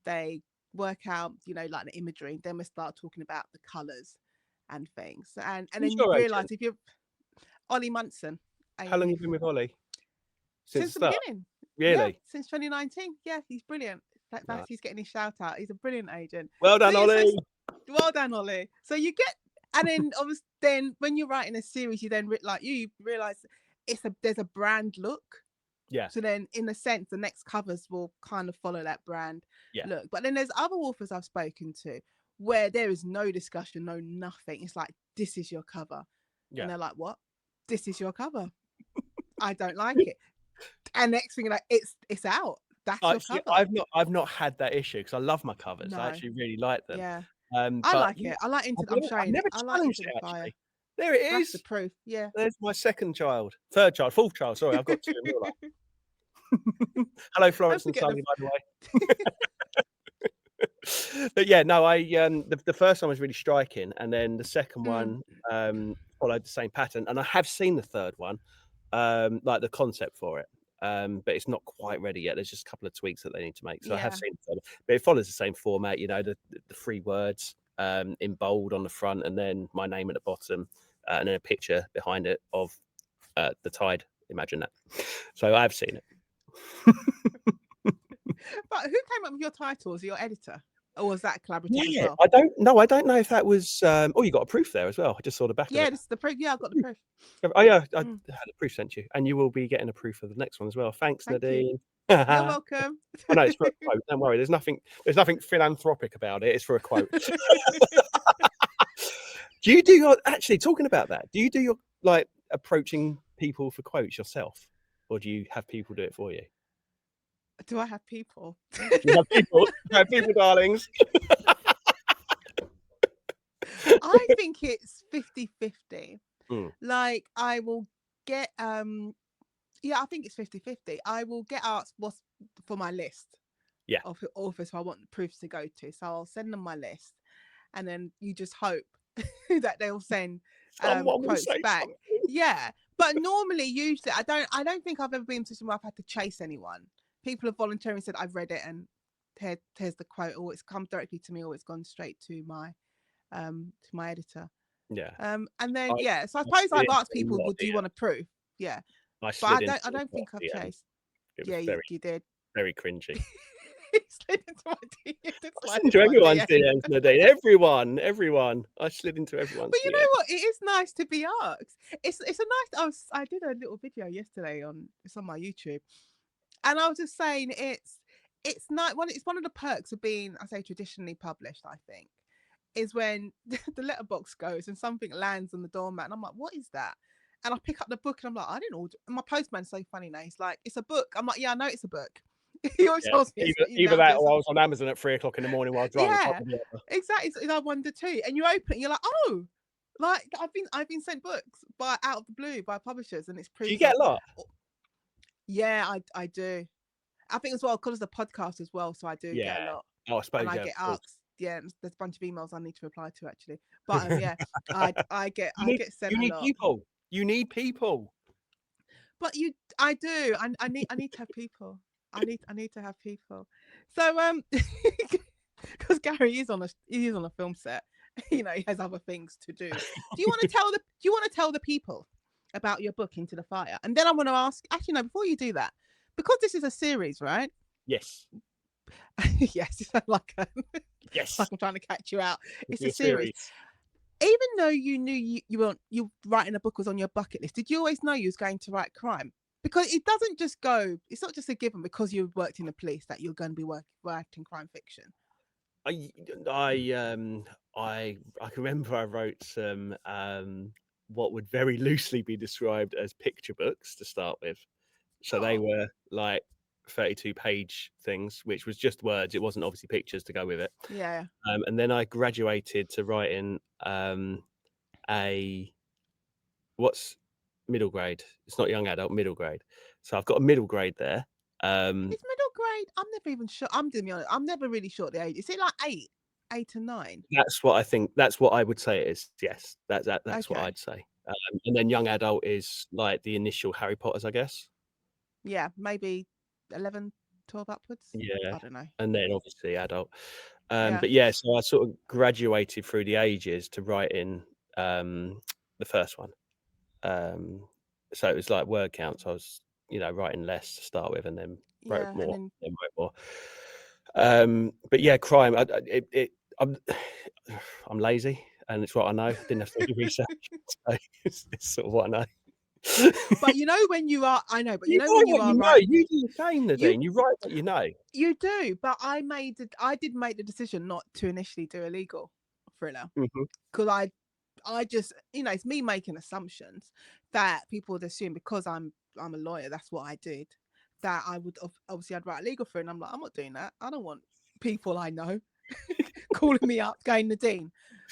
they work out, like the imagery. Then we start talking about the colours and things, and Who's then you your realise agent? if you're Ollie Munson, How long AMF have you been with Ollie? Since since the the start? beginning. Yeah, Really? since 2019. Yeah, he's brilliant. That's he's Nice. getting his shout out. He's a brilliant agent. Well So done, yeah, Ollie. well done, Ollie. So you get, and then obviously, then when you're writing a series, you then like you realize there's a brand look. Yeah, So then, in a sense, the next covers will kind of follow that brand yeah, look. But then there's other authors I've spoken to where there is no discussion, no nothing. It's like this is your cover, and yeah. they're like, "What? This is your cover? I don't like it." And next thing, like it's out. That's I your see, cover. I've not had that issue because I love my covers. I No, actually really like them. yeah, I But like yeah, it. I like I'll into. be I'm honest, I've showing it. never I like challenged into the it fire. actually. There it That's the is. proof. Yeah. There's my second child. Third child, fourth child, sorry, I've got 2 in real life. Hello, Don't Florence and forget the. Sonny, by the way. But yeah, no, the first one was really striking, and then the second Mm, one, followed the same pattern, and I have seen the third one, like the concept for it, but it's not quite ready yet. There's just a couple of tweaks that they need to make. So I have yeah. seen the third one, but it follows the same format, the 3 words, in bold on the front, and then my name at the bottom, and then a picture behind it of, the tide. Imagine that. So I have seen it. But who came up with your titles? Your editor, or was that collaborative as Yeah, well? I don't know if that was, oh, you got a proof there as well. I just saw the back of Yeah, it. this is the proof. Yeah, I got the proof. Oh, yeah, I had Mm, a proof sent you, and you will be getting a proof of the next one as well. Thanks, thank you. Nadine. You're I welcome. know it's for a quote. Don't worry, there's nothing philanthropic about it. It's for a quote. Do you do your actually talking about that? Do you do your like approaching people for quotes yourself, or do you have people do it for you? Do I have people? You have people, you have people, darlings. I think it's 50-50. Mm, Like I will get yeah, I think it's 50-50. I will get asked what's for my list yeah. of authors who I want the proofs to go to. So I'll send them my list, and then you just hope that they'll send Someone will quotes say back. something. Yeah. But normally usually I don't think I've ever been in a position where I've had to chase anyone. People have voluntarily said I've read it and here's the quote, or it's come directly to me, or it's gone straight to my editor. Yeah. And then I yeah, so I I suppose slid I've into asked a people, lot of would you want a DMs. proof? Yeah. I But slid into I a don't lot think of I've DMs. chased. It was Yeah, very, you did. very cringy. He slid into my DM. Just I slide slid into into my everyone's DM. DMs, Nadine. Everyone. I slid into But everyone's you DM. know what? It is nice to be asked. It's a nice. I did a little video yesterday it's on my YouTube, and I was just saying it's not one. It's one of the perks of being, I say, traditionally published. I think is when the letterbox goes and something lands on the doormat, and I'm like, what is that? And I pick up the book, and I'm like, I didn't order. And my postman's so funny now. He's like, it's a book. I'm like, yeah, I know it's a book. He always Yeah, tells me it's, you either know, that it's or a, I was on Amazon at 3 o'clock in the morning while drunk. One yeah, or the other. exactly. So I wonder too. And you open it, and you're like, oh, like I've been sent books by out of the blue by publishers, and it's Do you proof get of, a lot? yeah, I do. I think as well because it's a podcast as well, so I do get a Yeah. lot, Oh, I and suppose, I yeah, of get course. asked. Yeah, and there's a bunch of emails I need to reply to actually. But yeah, I get You I need get sent you a need lot. people. You need people. But I do. I need to have people. I need to have people. So because Gary is on a film set, you know, he has other things to do. Do you want to tell the people about your book Into the Fire? And then I want to ask, actually no, before you do that, because this is a series, right? Yes. Yes, it's like Yes. like I'm trying to catch you out. It'll It's be a a series. series. Even though you knew you writing a book was on your bucket list, did you always know you was going to write crime? Because it doesn't just go. It's not just a given because you worked in the police that you're going to be writing crime fiction. I I I can remember I wrote some what would very loosely be described as picture books to start with. So they Oh, were like 32-page things, which was just words. It wasn't obviously pictures to go with it. yeah, And then I graduated to writing a what's middle grade? It's not young adult, middle grade. So I've got a middle grade there. Um, it's middle grade. I'm never even sure. I'm to be honest. I'm never really sure the age. Is it like 8 or 9? that's what I think. That's what I would say it is. Yes, that's what Okay, I'd say. And then young adult is like the initial Harry Potters, I guess. yeah, maybe 11, 12 upwards. Yeah, I don't know. and then obviously adult. Yeah, But yeah, so I sort of graduated through the ages to writing the first one. Um, so it was like word counts. I was, writing less to start with, and then wrote yeah, and more, then then wrote more. But yeah, crime. I'm, I'm lazy, and it's what I know. Didn't have to do research, so it's sort of what I know. but you know when you are, I know, but you You know know when you what are you know. right, You do the same, you Nadine. You write what you know. You do, but I did make the decision not to initially do a legal thriller Mhm. because I just, it's me making assumptions that people would assume because I'm a lawyer, that's what I did. That I would obviously I'd write a legal thriller, and I'm like, I'm not doing that. I don't want people I know calling me up, going, Nadine,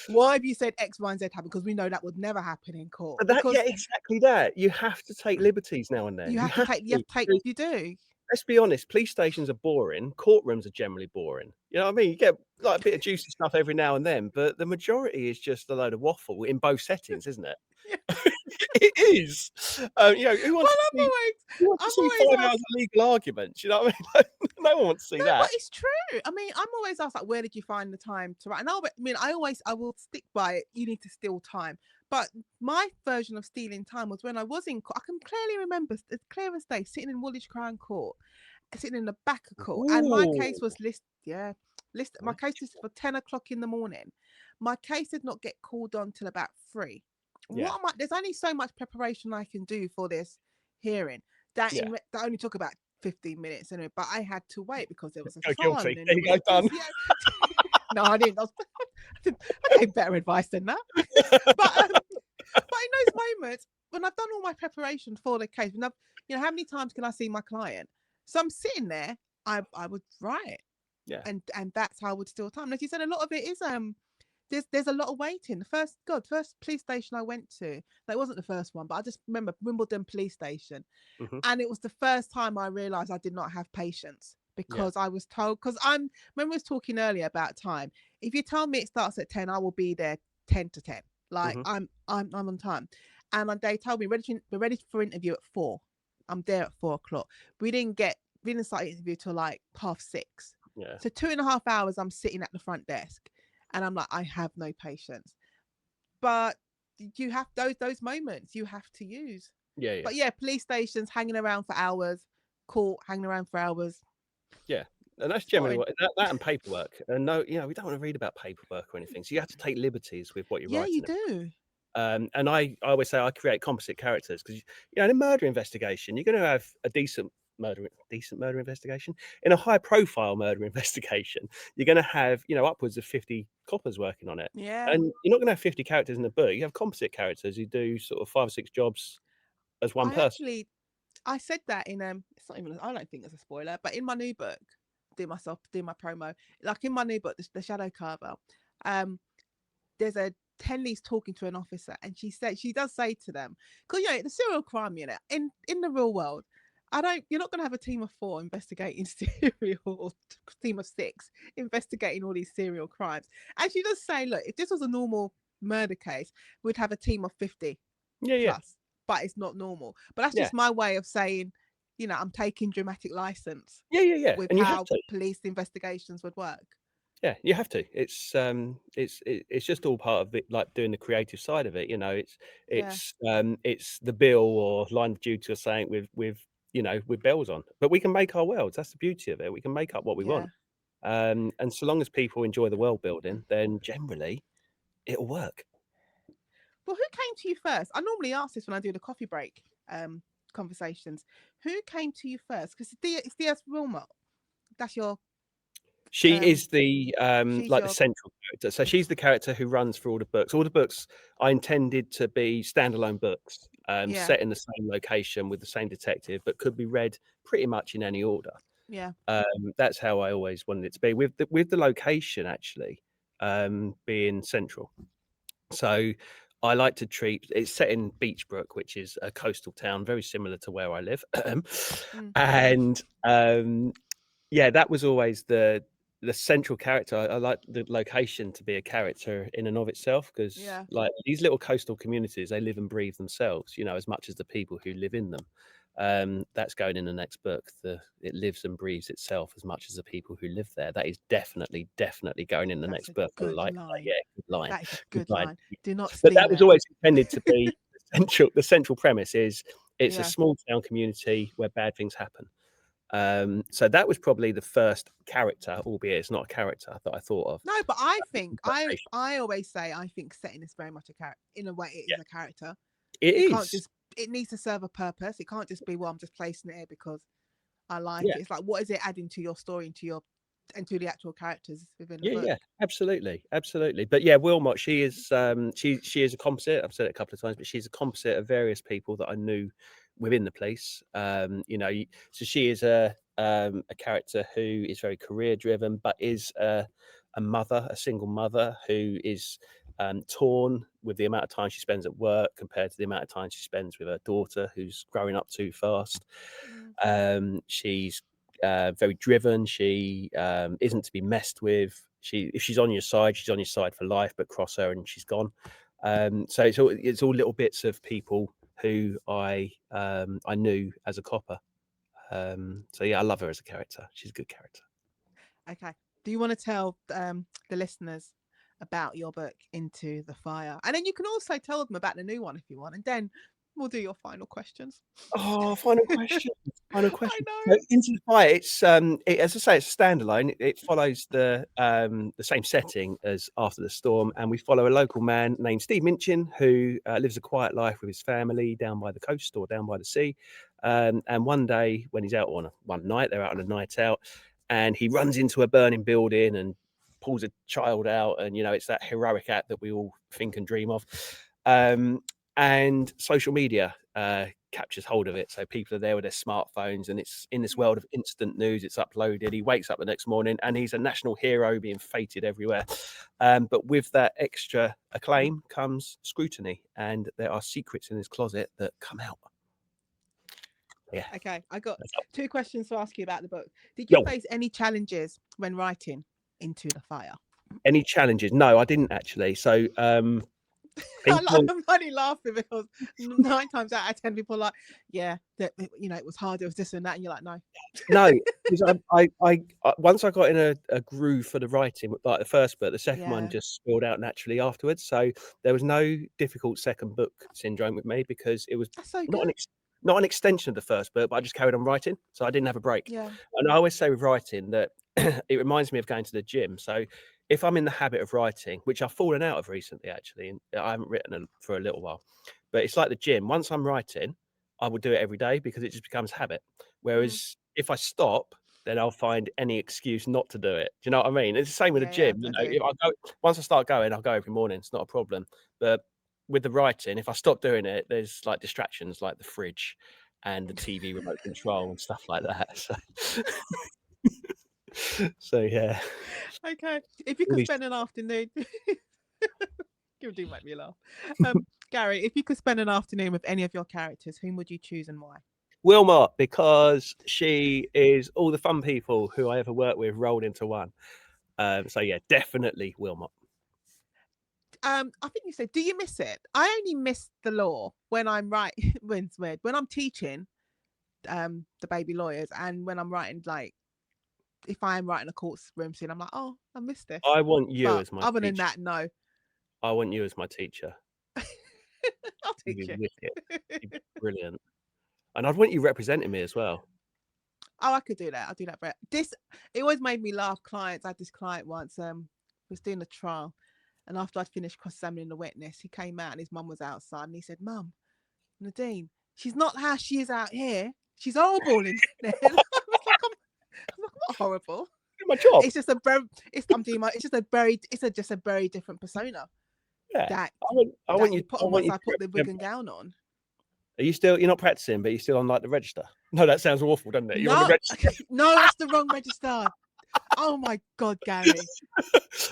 why have you said X, Y, and Z happened? Because we know that would never happen in court. But Because exactly that. You have to take liberties now and then. you You have to have take, to. you do. Let's be honest, police stations are boring. Courtrooms are generally boring. You know what I mean? You get like a bit of juicy stuff every now and then, but the majority is just a load of waffle in both settings, isn't it? Yeah. It is. Who wants Well, to see? I'm always 5 hours of asked. legal arguments? You know what I mean? No one wants to see No, but that. it's true. I mean, I'm always asked like, where did you find the time to write? And I will stick by it. You need to steal time. But my version of stealing time was when I was in court. I can clearly remember, as clear as day, sitting in Woolwich Crown Court, sitting in the back of court, and my case Ooh. was listed. Yeah, list. My case is for 10 o'clock in the morning. My case did not get called on till about 3. Yeah, What am I? There's only so much preparation I can do for this hearing. yeah. That only took about 15 minutes anyway, but I had to wait because there was a Go phone guilty. and There it you was go, done. yeah. No, I didn't. I gave better advice than that. But in those moments when I've done all my preparation for the case, when I've, how many times can I see my client? So I'm sitting there, I would write, Yeah. and that's how I would steal time. Like you said, a lot of it is there's a lot of waiting. The first police station I went to, that wasn't the first one, but I just remember Wimbledon police station. Mhm. And it was the first time I realized I did not have patience Yeah. because I was told, because when we was talking earlier about time, if you tell me it starts at 10, I will be there 10 to 10. Like Mhm. I'm on time. And they told me we're ready for interview at 4. I'm there at 4 o'clock. We didn't start interview till like 6:30. Yeah. So 2.5 hours I'm sitting at the front desk, and I'm like, I have no patience. But you have those moments you have to use. Yeah, yeah. But yeah, police stations hanging around for hours, court hanging around for hours. Yeah, and that's It's generally boring. what that and paperwork. And no, we don't want to read about paperwork or anything. So you have to take liberties with what you're Yeah, you writing. do. And I always say I create composite characters because in a murder investigation, you're going to have a decent decent murder investigation. In a high profile murder investigation, you're going to have, you know, upwards of 50 coppers working on it. Yeah. And you're not going to have 50 characters in a book. You have composite characters who do sort of 5 or 6 jobs as one I person. actually I said that in it's not even I don't think it's a spoiler, but in my new book, do my promo. Like in my new book, the Shadow Carver, um, there's a Henley's talking to an officer, and she does say to them, because the serial crime unit in the real world, you're not going to have a team of 4 investigating serial, or team of 6 investigating all these serial crimes. And she does say, look, if this was a normal murder case, we'd have a team of 50 Yeah, yeah, plus, but it's not normal. But that's yeah, just my way of saying, I'm taking dramatic license yeah, yeah, yeah. with And you have how to. police investigations would work. Yeah, you have to. It's just all part of it, like doing the creative side of it. You know, Yeah, it's the bill or line of duty or something with bells on. But we can make our worlds. That's the beauty of it. We can make up what we yeah. want. And so long as people enjoy the world building, then generally it'll work. Well, who came to you first? I normally ask this when I do the coffee break conversations. Who came to you first? Because it's DS Wilmot. That's your She um is the, she's like, the your central character. So she's the character who runs through all the books. All the books I intended to be standalone books, yeah, set in the same location with the same detective, but could be read pretty much in any order. yeah. That's how I always wanted it to be, with the location actually, being central. So I like to treat it's set in Beachbrook, which is a coastal town very similar to where I live. Mm, And, yeah, that was always the central character. I like the location to be a character in and of itself because, yeah, like, these little coastal communities, they live and breathe themselves, you know, as much as the people who live in them. That's going in the next book. It lives and breathes itself as much as the people who live there. That is definitely, definitely going in the that's next a book. I good like that. line. Yeah, good line. That is a Good good line. line. Do not But that steal was it. always intended to be the central premise is it's a Yeah. small town community where bad things happen. So that was probably the first character, albeit it's not a character that I thought of. No, but I think Location. I always say I think setting is very much a character. In a way, it is Yeah, a character. it It can't is. just. It needs to serve a purpose. It can't just be, well, I'm just placing it here because I like Yeah. it. It's like, what is it adding to your story and to the actual characters within the Yeah, book? yeah, absolutely, absolutely. But yeah, Wilmot, she is a composite. I've said it a couple of times, but she's a composite of various people that I knew within the police. So she is a character who is very career driven, but is a mother, a single mother who is torn with the amount of time she spends at work compared to the amount of time she spends with her daughter, who's growing up too fast. Mm. She's very driven. She isn't to be messed with. If she's on your side, she's on your side for life. But cross her and she's gone. So it's all little bits of people who I knew as a copper. So yeah, I love her as a character. She's a good character. Okay. Do you want to tell the listeners about your book Into the Fire? And then you can also tell them about the new one if you want, and then we'll do your final questions. Oh, final question. Final I question. know. So Into the Fire, as I say, it's a standalone. It follows the same setting as After the Storm, and we follow a local man named Steve Minchin who lives a quiet life with his family down by the coast or down by the sea. And one day, when he's out one night, they're out on a night out, and he runs into a burning building and pulls a child out, and it's that heroic act that we all think and dream of. Um, and social media captures hold of it. So people are there with their smartphones, and it's in this Mm. world of instant news. It's uploaded. He wakes up the next morning, and he's a national hero, being feted everywhere. But with that extra acclaim comes scrutiny, and there are secrets in his closet that come out. Yeah, Okay, I got that's up. 2 questions to ask you about the book. Did you Yo, face any challenges when writing Into the Fire? any challenges? No, I didn't actually. So people I'm only laughing because 9 times out of 10 people are like, yeah, it was hard, it was this and that, and you're like, no. No, because once I got in a groove for the writing, like the first book, the second one Yeah, just spilled out naturally afterwards. So there was no difficult second book syndrome with me because it was that's so not an good. ex not an extension of the first book, but I just carried on writing, so I didn't have a break. Yeah, And I always say with writing that it reminds me of going to the gym. So if I'm in the habit of writing, which I've fallen out of recently actually, and I haven't written for a little while, but it's like the gym. Once I'm writing, I will do it every day because it just becomes habit. Mm. Whereas if I stop, then I'll find any excuse not to do it. Do you know what I mean? It's the same with the Yeah, yeah, gym, you I know, do. if I go once I start going, I'll go every morning, it's not a problem. But with the writing, if I stop doing it, there's, like, distractions like the fridge and the TV remote control and stuff like that, so so, yeah. Okay, if you All could these spend an afternoon, you do make me laugh. Gary, if you could spend an afternoon with any of your characters, whom would you choose and why? Wilmot, because she is all the fun people who I ever worked with rolled into one. So yeah, definitely Wilmot. I think you said, do you miss it? I only miss the law when I'm right when it's weird. When I'm teaching the baby lawyers and when I'm writing like if I'm writing a courtroom scene, I'm like, oh, I missed this. I want you But as my other than teacher. that, no. I want you as my teacher. I'll You'd be teach you. wicked. You'd be brilliant. And I'd want you representing me as well. Oh, I could do that. I'll do that. But this, it always made me laugh. Clients, I had this client once, was doing a trial. And after I'd finished cross-examining the witness, he came out and his mum was outside and he said, Mum, Nadine, she's not how she is out here. She's horrible in there. And I'm like, not horrible. Do my job. It's just a very, I'm doing my, it's just a very, just a very different persona Yeah. that I want you you put I on want once you I to put the wig represent and me. gown on. Are you still you're not practicing, but you're still on, like, the register? No, that sounds awful, doesn't it? You're on the No, register. no, that's the wrong register. Oh my God, Gary.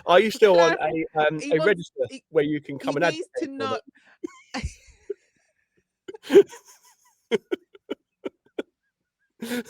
Are you For still on clarity, he a wants, register where you can he come and needs to advocate for know. them?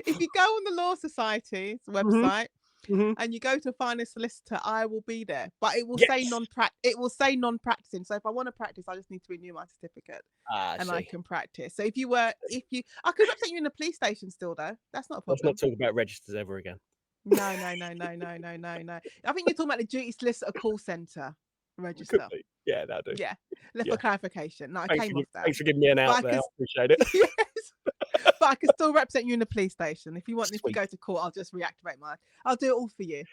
If you go on the Law Society's Mhm, website mhm. and you go to find a solicitor, I will be there. But it will say Yes. it will say non-practicing. So if I want to practice, I just need to renew my certificate Ah, I and I see. can practice. So I could represent you in the police station still though. That's not a Let's not problem. talk about registers ever again. No, no, no, no, no, no, no, no. I think you're talking about the duty solicitor call centre It could register. be. Yeah, that'll do. Yeah. Left for Yeah. clarification. No, I came off that. Thanks for giving me an But out I there. I could appreciate it. yes. But I can still represent you in the police station. If you want, if we Sweet. go to court, I'll just reactivate mine. I'll do it all for you.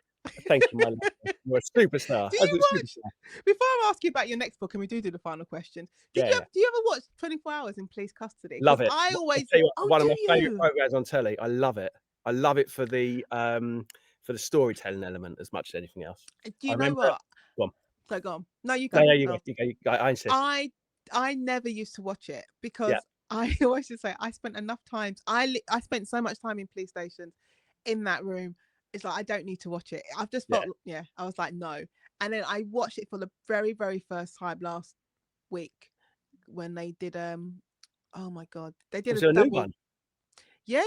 Thank you, my love. You're a superstar. Do you Absolute watch? superstar. Before I ask you about your next book, and we do the final question, Yeah, yeah. do you ever watch 24 Hours in police custody? Because Love it. I I always, tell you what, oh, one do of my favourite you? programs on telly. I love it. I love it for the storytelling element as much as anything else. Do I you know remember what? go on. So go on. No, you No, go. no, you go, No, you go, you go. I insist. I I never used to watch it Yeah, because I always just say I spent enough times. I spent so much time in police stations, in that room. It's like I don't need to watch it. I've just yeah. felt yeah. I was like no, and then I watched it for the very first time last week when they did oh my god they did Was a there a new double one? yeah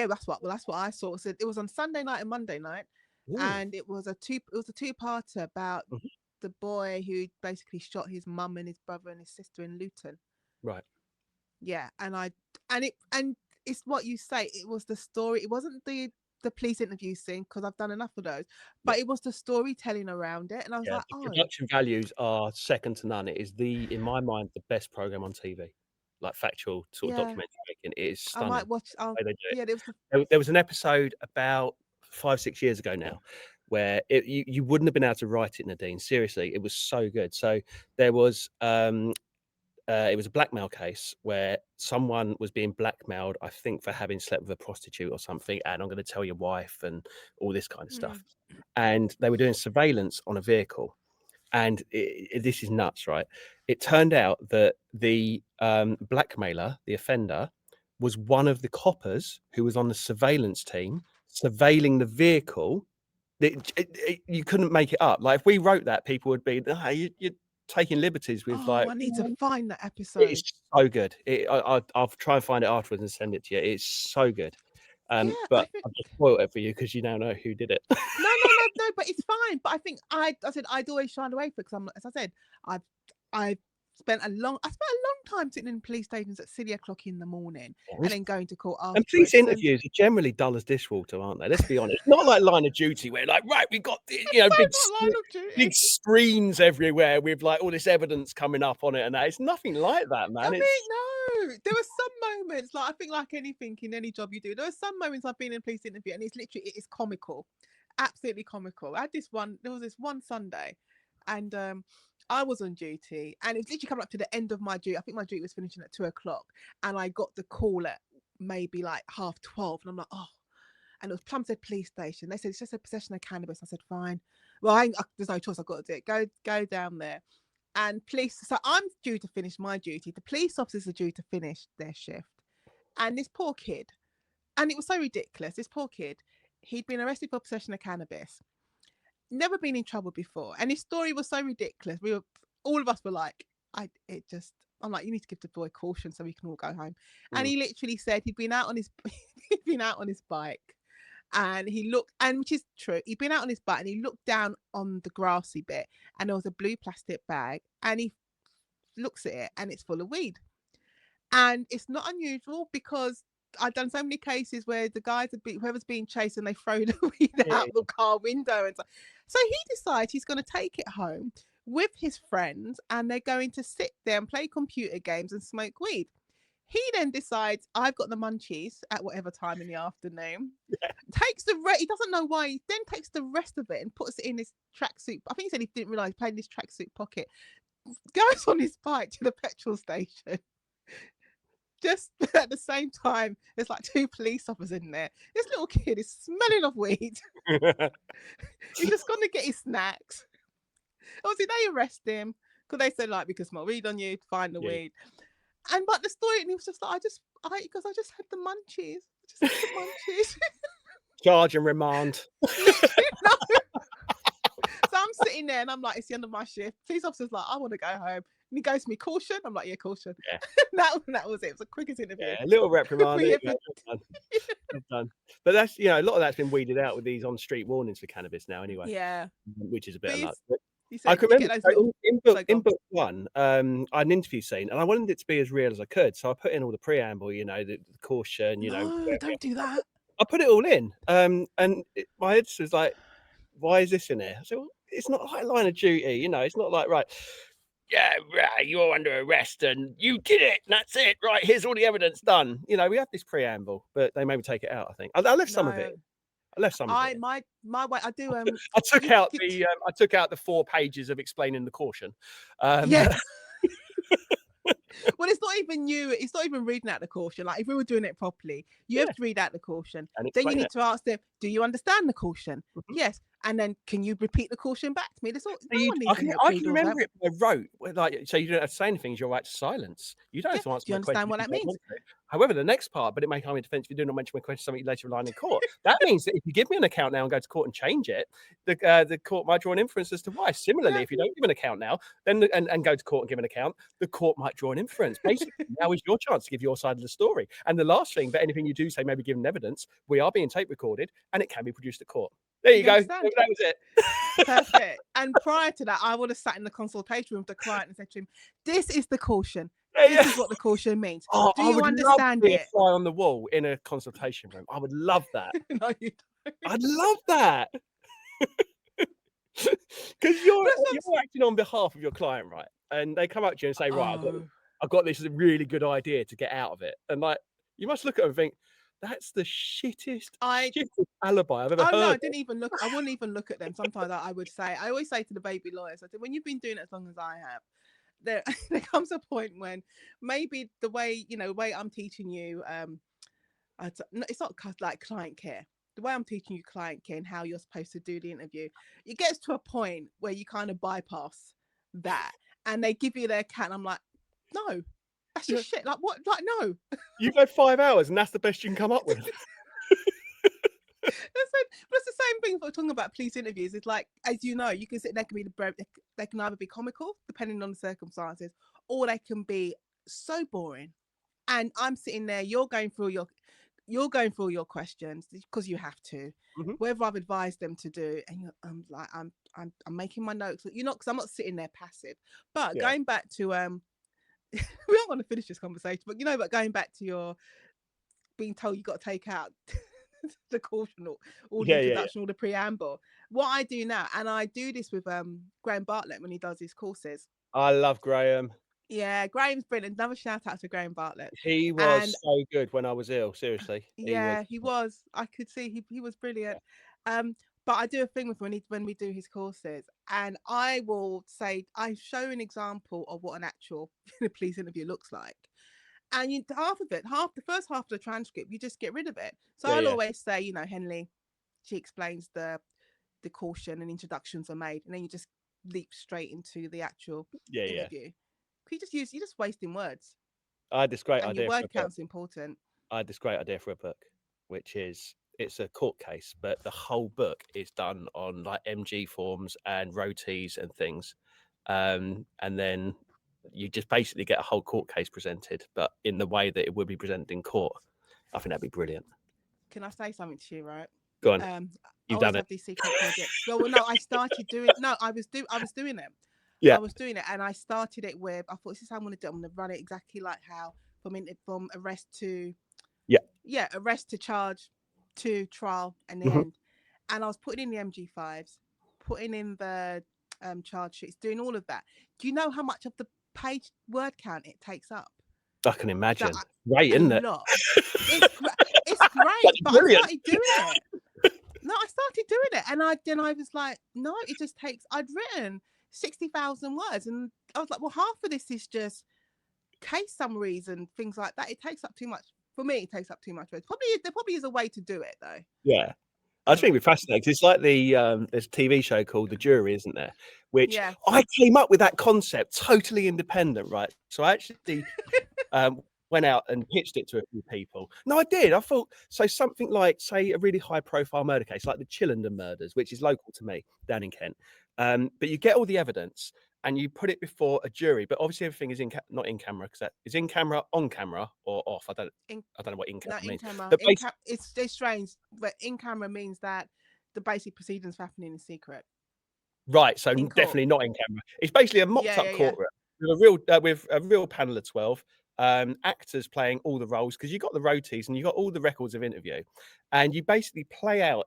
that's what I saw. So it was on Sunday night and Monday night, Ooh, and it was a two-parter about mhm. the boy who basically shot his mum and his brother and his sister in Luton. Right. Yeah, and it's what you say. It was the story. It wasn't the police interview scene because I've done enough of those, Yeah. but it was the storytelling around it, and I was Yeah, like, the oh production values are second to none. It is in my mind, the best program on TV, like factual sort of yeah, documentary making. It is I might stunning watch. the I'll way they do it. yeah. There was the There was an episode about 5, 6 years ago now where you wouldn't have been able to write it, Nadine. Seriously, it was so good. So there was it was a blackmail case where someone was being blackmailed, I think, for having slept with a prostitute or something, and I'm going to tell your wife and all this kind of mm, stuff. And they were doing surveillance on a vehicle, and this is nuts, right? It turned out that the blackmailer, the offender, was one of the coppers who was on the surveillance team surveilling the vehicle. You couldn't make it up. Like if we wrote that, people would be, "Ah, you're taking liberties with oh, like." I need to find that It's episode. so good. I'll try and find it afterwards and send it to you. It's so good. Yeah, I But think I've just spoiled it for you because you now know who did it. no, but it's fine. But I think I said I'd always shied away for because I'm as I said I've I've I spent a long time sitting in police stations at silly o'clock in the morning and then going to court And police afterwards. And interviews are generally dull as dishwater, aren't they? Let's be honest. Not like Line of Duty where like, right, we got the, it's so not Line of big Duty. screens everywhere with like all this evidence coming up on it and that. It's nothing like that, I man. It's mean, no, there were some moments like I think like anything in any job you do, there are some moments I've been in a police interview and it's literally it is comical, absolutely comical. I had this one. There was this one Sunday, and I was on duty, and it was literally coming up to the end of my duty. I think my duty was finishing at 2 o'clock, and I got the call at maybe like 12:30, and I'm like, oh. And it was Plumstead Police Station. They said it's just a possession of cannabis. I said, fine. Well, there's no choice. I've got to do it. Go down there. And police. So I'm due to finish my duty. The police officers are due to finish their shift. And this poor kid, and it was so ridiculous. This poor kid, he'd been arrested for possession of cannabis. Never been in trouble before. And his story was so ridiculous. All of us were like, I'm like, you need to give the boy caution so we can all go home. And Mm. he literally said he'd been out on his he'd been out on his bike, and he looked, and which is true, he'd been out on his bike and he looked down on the grassy bit, and there was a blue plastic bag, and he looks at it and it's full of weed. And it's not unusual because I've done so many cases where the guys have been, whoever's being chased, and they throw the weed Yeah. out the car window and so. So he decides he's going to take it home with his friends, and they're going to sit there and play computer games and smoke weed. He then decides, I've got the munchies at whatever time in the afternoon. Takes he doesn't know why. He then takes the rest of it and puts it in his tracksuit. I think he said he didn't realize he played in his tracksuit pocket. Goes on his bike to the petrol station. Just at the same time, there's like 2 police officers in there. This little kid is smelling of weed. He's just gone to get his snacks. Obviously, they arrest him because they said, like, we can smell weed on you, find the Yeah. weed. And but the story, and he was just like, because I just had the munchies. I just had the munchies. Charge and remand. So I'm sitting there and I'm like, it's the end of my shift. Police officer's like, I want to go home. And he goes to me, caution. I'm like, yeah, caution. Yeah. that was it. It was the quickest interview. Yeah, a little reprimand. We Done. But that's, a lot of that's been weeded out with these on-street warnings for cannabis now anyway. Yeah. Which is a bit But of luck. you I said can you remember get those little. in book one, I had an interview scene, and I wanted it to be as real as I could. So I put in all the preamble, the caution, No, don't do that. I put it all in. My editor was like, "Why is this in here?" I said, "Well, it's not like line of duty, It's not like, right, yeah, right, you're under arrest and you did it. And that's it. Right, here's all the evidence done. We have this preamble, but they made me take it out. I think I left some of it. I left some of it. My way. I do. I took out the 4 pages of explaining the caution. Yeah. Well, it's not even you. It's not even reading out the caution. Like if we were doing it properly, you have to read out the caution. Then you need to ask them, do you understand the caution? Mm-hmm. Yes. And then can you repeat the caution back to me? That's all. I can remember it by rote. So you don't have to say anything. You're right to silence. You don't have to answer. Do you understand what that means? However, the next part, but it may come in defence if you do not mention my question something later in court. That means that if you give me an account now and go to court and change it, the court might draw an inference as to why. Similarly, if you don't give an account now, then and go to court and give an account, the court might draw an inference. Basically, now is your chance to give your side of the story. And the last thing, but anything you do say may be given evidence. We are being tape recorded, and it can be produced at court. There you go. That was it. Perfect. And prior to that, I would have sat in the consultation room with the client and said to him, "This is the caution. This is what the caution means. Do you understand it?" Fly on the wall in a consultation room. I would love that. No, you don't. I'd love that. Because you're acting on behalf of your client, right? And they come up to you and say, "Right, I've got this really good idea to get out of it," and like you must look at them and think, that's the shittest alibi I've ever heard. No, I didn't even look. I wouldn't even look at them. Sometimes I would say, I always say to the baby lawyers, I said, when you've been doing it as long as I have, there comes a point when maybe the way I'm teaching you, it's not like client care. The way I'm teaching you client care and how you're supposed to do the interview, it gets to a point where you kind of bypass that, and they give you their account. And I'm like, no. That's just shit. Like what? Like no. You've had 5 hours, and that's the best you can come up with. But it's the same thing for talking about police interviews. It's like, as you know, you can sit there, they can either be comical, depending on the circumstances, or they can be so boring. And I'm sitting there, you're going through your questions because you have to, whatever I've advised them to do, and I'm making my notes. Because I'm not sitting there passive. But going back to we don't want to finish this conversation, but but going back to your being told you got to take out the caution or the introduction or the preamble. What I do now, and I do this with Graham Bartlett when he does his courses. I love Graham. Yeah, Graham's brilliant. Another shout out to Graham Bartlett. He was so good when I was ill. Seriously. He was. I could see he was brilliant. But I do a thing with when we do his courses, and I will say I show an example of what an actual police interview looks like, and you half of it, half the first half of the transcript, you just get rid of it. So Yeah, I'll yeah, always say, Henley, she explains the caution and introductions are made, and then you just leap straight into the actual yeah, yeah. interview. You're just wasting words, I had this great and your idea for word a book. count's important. I had this great idea for a book, which is it's a court case, but the whole book is done on like MG forms and rotis and things. And then you just basically get a whole court case presented, but in the way that it would be presented in court. I think that'd be brilliant. Can I say something to you, right? Go on, Um, I you've always done it. have these secret projects. Well, no, I started doing. No, I was doing it. Yeah, I was doing it, and I started it with. I thought, this is how I'm going to do it. I'm going to run it exactly like how from arrest to yeah. arrest to charge to trial and the Mhm. end. And I was putting in the MG5s, putting in the charge sheets, doing all of that. Do you know how much of the page word count it takes up? I can That imagine. Great, A isn't it? lot. It's great, That's but I brilliant. started doing it. No, I started doing it, and I was like, no, it just takes. I'd written 60,000 words, and I was like, well, half of this is just case summaries and things like that. It takes up too much for me. It takes up too much words. There probably is a way to do it though. Yeah. I There's just a think way it'd be to do it. fascinating 'cause it's like there's a TV show called The Jury, isn't there? Which Yeah. I came up with that concept totally independent, right? So I actually went out and pitched it to a few people. No, I did. I thought so something like, say, a really high profile murder case, like the Chillenden murders, which is local to me down in Kent. But you get all the evidence and you put it before a jury, but obviously everything is not in camera because that is in camera, on camera, or off. In I don't know what in No, camera in means. camera. But basically, It's strange, but in camera means that the basic proceedings are happening in secret right, so in court. definitely not in camera. It's basically a mocked Yeah, up yeah, yeah. courtroom with a real panel of 12 actors playing all the roles because you got the rotis and you got all the records of interview, and you basically play out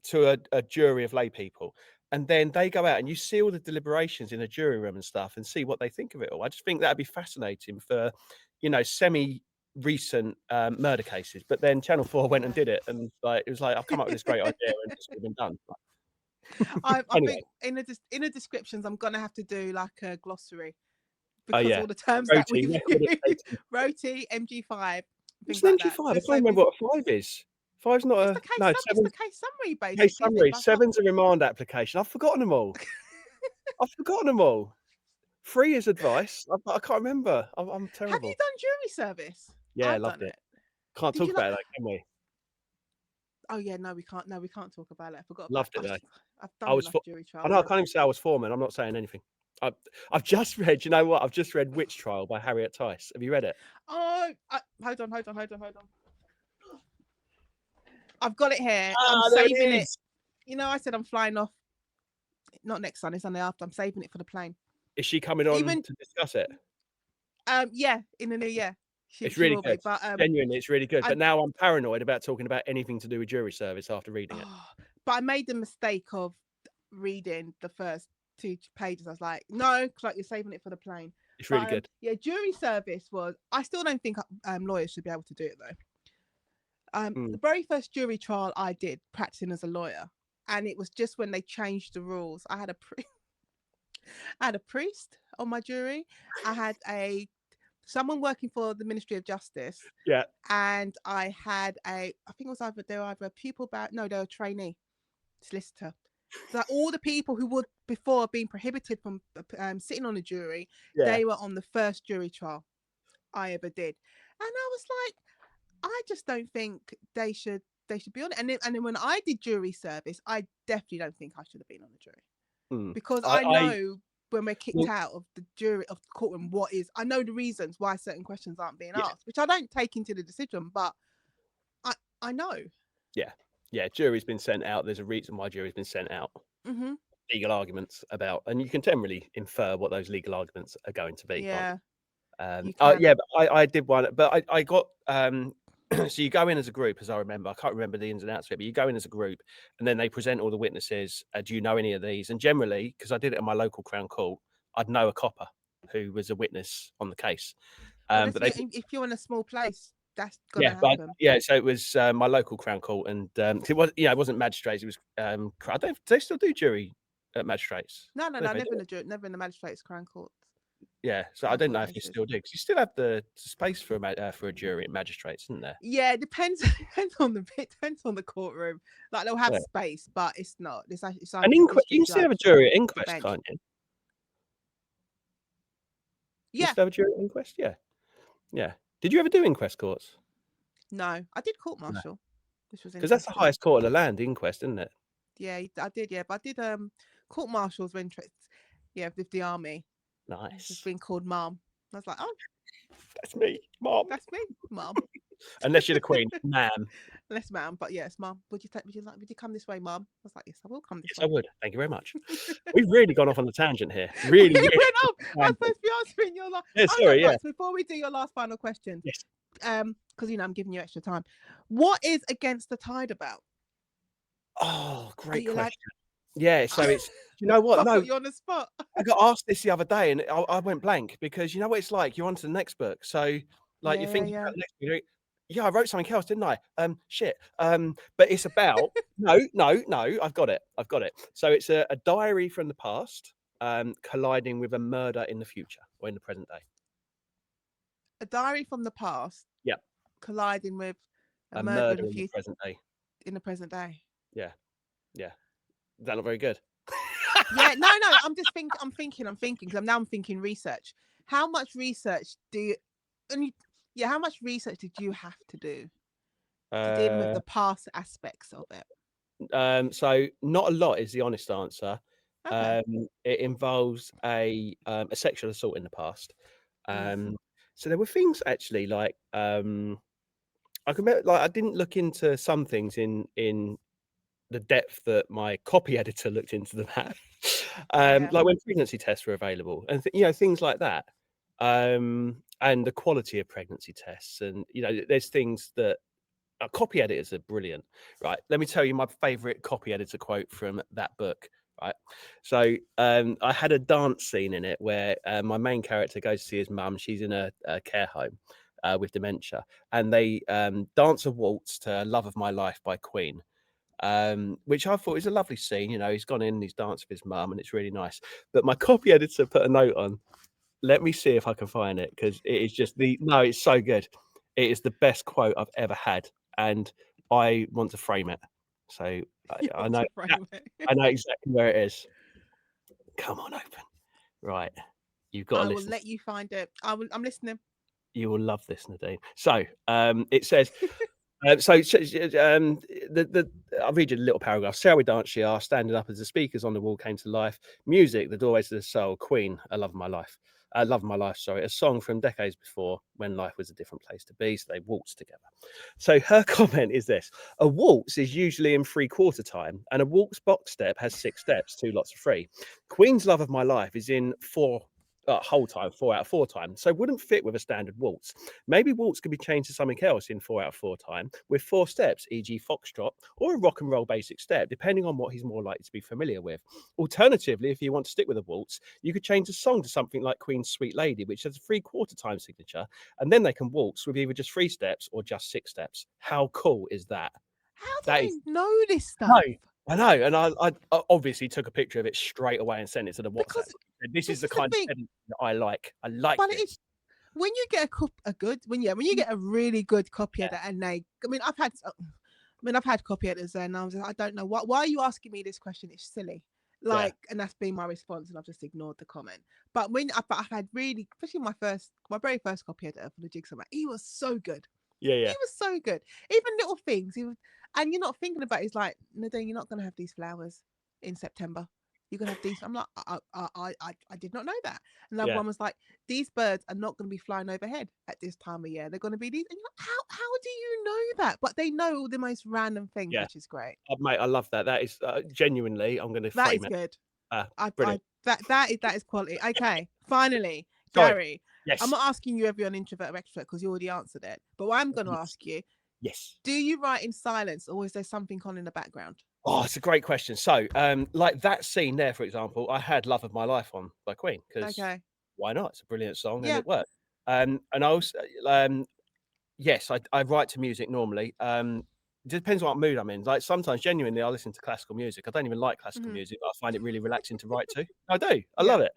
to a jury of lay people, and then they go out and you see all the deliberations in a jury room and stuff and see what they think of it all. I just think that'd be fascinating for, semi recent murder cases. But then Channel 4 went and Yeah. did it, and like it was like I've come up with this great idea and it's been done. I Anyway, think in the descriptions I'm gonna have to do like a glossary oh because yeah, all the terms that roti we've record of used, dating. roti, MG5, What's things an like that. NG5? I can't Just so remember we what a 5 is. Five's not a no. it's the Seven's case summary case basically, isn't it? summary. Like how Seven's a remand application. I've forgotten them all. I've forgotten them all. 3 is advice. I can't remember. I'm have you terrible. done jury service? Yeah, I've loved done it. it. Can't Did talk you like? about it though, can we? Oh yeah, no, we can't. No, we can't talk about it. I forgot about. Loved it though. I've I done was enough for jury I trials. know I can't even say I was foreman. I'm not saying anything. I've just read, you know what? I've just read Witch Trial by Harriet Tice. Have you read it? Hold on, hold on, hold on, hold on. I've got it here. I'm Ah, there it saving it. is. I said I'm flying off. Not next Sunday, Sunday after. I'm saving it for the plane. Is she coming on Even to discuss it? yeah, in the new year, It's she really will be. good. But Genuinely, it's really good. I But now I'm paranoid about talking about anything to do with jury service after reading it. oh, but I made the mistake of reading the first two pages. I was like, no, like you're saving it for the plane. It's really But good. yeah, jury service was. I still don't think lawyers should be able to do it though. Mm. The very first jury trial I did practicing as a lawyer, and it was just when they changed the rules. I had a priest on my jury. I had someone working for the Ministry of Justice, Yeah. and I had I think it was they were either a pupil no, they were a trainee solicitor. So all the people who would before have been prohibited from sitting on a jury, Yeah. they were on the first jury trial I ever did, and I was like, I just don't think they should be on it. And then when I did jury service, I definitely don't think I should have been on the jury Mm. because I I know when we're kicked well, out of the jury of the courtroom, I know the reasons why certain questions aren't being yeah. asked, which I don't take into the decision, but I know. Yeah. Yeah. Jury's been sent out. There's a reason why jury's been sent out. Mm-hmm. Legal arguments about, and you can generally infer what those legal arguments are going to be, can't you? Yeah, you can. Yeah, but I did one, but I got so you go in as a group, as I remember. I can't remember the ins and outs of it, but you go in as a group, and then they present all the witnesses. Do you know any of these? And generally, because I did it at my local Crown Court, I'd know a copper who was a witness on the case. Well, But they, if you're in a small place, that's gonna yeah, but happen. yeah, so it was my local Crown Court, and it was, it wasn't magistrates. It was I don't. Do they still do jury at magistrates? No, no, I don't no, know if they do. never in the magistrates' crown courts. Yeah, so I That's don't what know if you this is. still do, because you still have the space for a jury at magistrates, isn't there? Yeah, it depends. It depends on the courtroom. Like they'll have Yeah. space, but it's not. It's An either the inquest, you district can still have a judge jury at or the inquest, bench. can't you? Can you Yeah. still have a jury at inquest? Yeah. Yeah. Did you ever do inquest courts? No, I did court No, martial, which was because that's the interesting. highest court of the land, inquest, isn't it? Yeah, I did. Yeah, but I did court martials were interesting. Yeah, with the army, just Nice. being called mom. I was like, oh, That's me, mom. that's me, mom. Unless you're the queen, ma'am. Less ma'am, but yes, mom. Would you come this way, mom? I was like, yes, I will come this Yes, I way. would. Thank you very much. We've really gone off on a tangent here. We Really, really went off. I was tangent. supposed to be answering your last. Yeah, Oh no, sorry, yeah. right. So before we do your last final questions, Yes. because I'm giving you extra time. What is against the tide about? Oh, Are great you allowed? question. Yeah, so it's, you know what? I No, put you on the spot. I got asked this the other day and I went blank, because you know what it's like? You're on to the next book. So, like, you're Yeah, thinking yeah. about the next book, you're like, "Yeah, I wrote something else, didn't I? Shit." But it's about no, no, no, I've got it. I've got it. So it's a diary from the past, colliding with a murder in the future or in the present day. A diary from the past Yeah, colliding with a a murder in murder the in the future present day. in the present day. Yeah, yeah. Is that not very good? Yeah, no, no. I'm thinking. Because I'm thinking research. How much research do you? And you, yeah, how much research did you have to do to deal with Uh, the past aspects of it? so not a lot is the honest answer. Okay. It involves a sexual assault in the past. Oof. Um, so there were things actually like I can remember, like I didn't look into some things in the depth that my copy editor looked into the map. Yeah. Like when pregnancy tests were available and things like that. And the quality of pregnancy tests, and there's things that copy editors are brilliant, right? Let me tell you my favorite copy editor quote from that book, right? So I had a dance scene in it where my main character goes to see his mum. She's in a care home with dementia, and they dance a waltz to "Love of My Life" by Queen. Which I thought is a lovely scene. He's gone in, he's danced with his mum, and it's really nice. But my copy editor put a note on. Let me see if I can find it, because it is just no, it's so good. It is the best quote I've ever had, and I want to frame it. So You I want know to frame it? I know exactly where it is. Come on, open. Right, you've got to I will listen. let you find it. I'm listening. You will love this, Nadine. So it says. The I'll read you a little paragraph. "Shall we dance?" she asked, standing up as the speakers on the wall came to life. "Music, the doorway to the soul. Queen, a love of my life. Love of my life, sorry. A song from decades before, when life was a different place to be." So they waltzed together. So her comment is this: a waltz is usually in 3/4 time, and a waltz box step has 6 steps, 2 lots of 3. Queen's love of my life is in 4 whole time, 4 out of 4 time. So wouldn't fit with a standard waltz. Maybe waltz could be changed to something else in 4 out of 4 time with 4 steps, e.g. foxtrot, or a rock and roll basic step, depending on what he's more likely to be familiar with. Alternatively, if you want to stick with a waltz, you could change the song to something like Queen's Sweet Lady, which has a 3/4 time signature, and then they can waltz with either just 3 steps or just 6 steps. How cool is that? How do That is they know this no, stuff? I know, and I obviously took a picture of it straight away and sent it to the WhatsApp. Because This is this the is the kind of thing. editing that I like. I like But it is this. when you get a good when you get a really good copy Yeah, editor and I've had copy editors and I was like, I don't know why are you asking me this question? It's silly. yeah, Like, and that's been my response, and I've just ignored the comment. But I've had really, especially my very first copy editor for the Jigsaw Man, he was so good. yeah, He yeah, was so good. Even little things. And you're not thinking about it. It's like, Nadine, you're not gonna have these flowers in September. You're gonna have these. I'm like, I did not know that. Another yeah, one was like, these birds are not gonna be flying overhead at this time of year. They're gonna be these. And you're like, how do you know that? But they know all the most random things, yeah. which is great. Mate, I love that. That is genuinely, I'm going to That is frame it. good. I Brilliant. that is quality. Okay, finally, Sorry. Gary. I'm Yes. not asking you if you're an introvert or extrovert because you already answered it. But what I'm going to Yes. ask you: Yes. do you write in silence, or is there something on in the background? Oh, it's a great question. So, like that scene there, for example, I had "Love of My Life" on by Queen, because Okay. why not? It's a brilliant song and Yeah. it worked. And I also, yes, I write to music normally. It depends what mood I'm in. Like sometimes, genuinely, I listen to classical music. I don't even like classical Hmm. music, but I find it really relaxing to write to. I do. I Yeah. love it.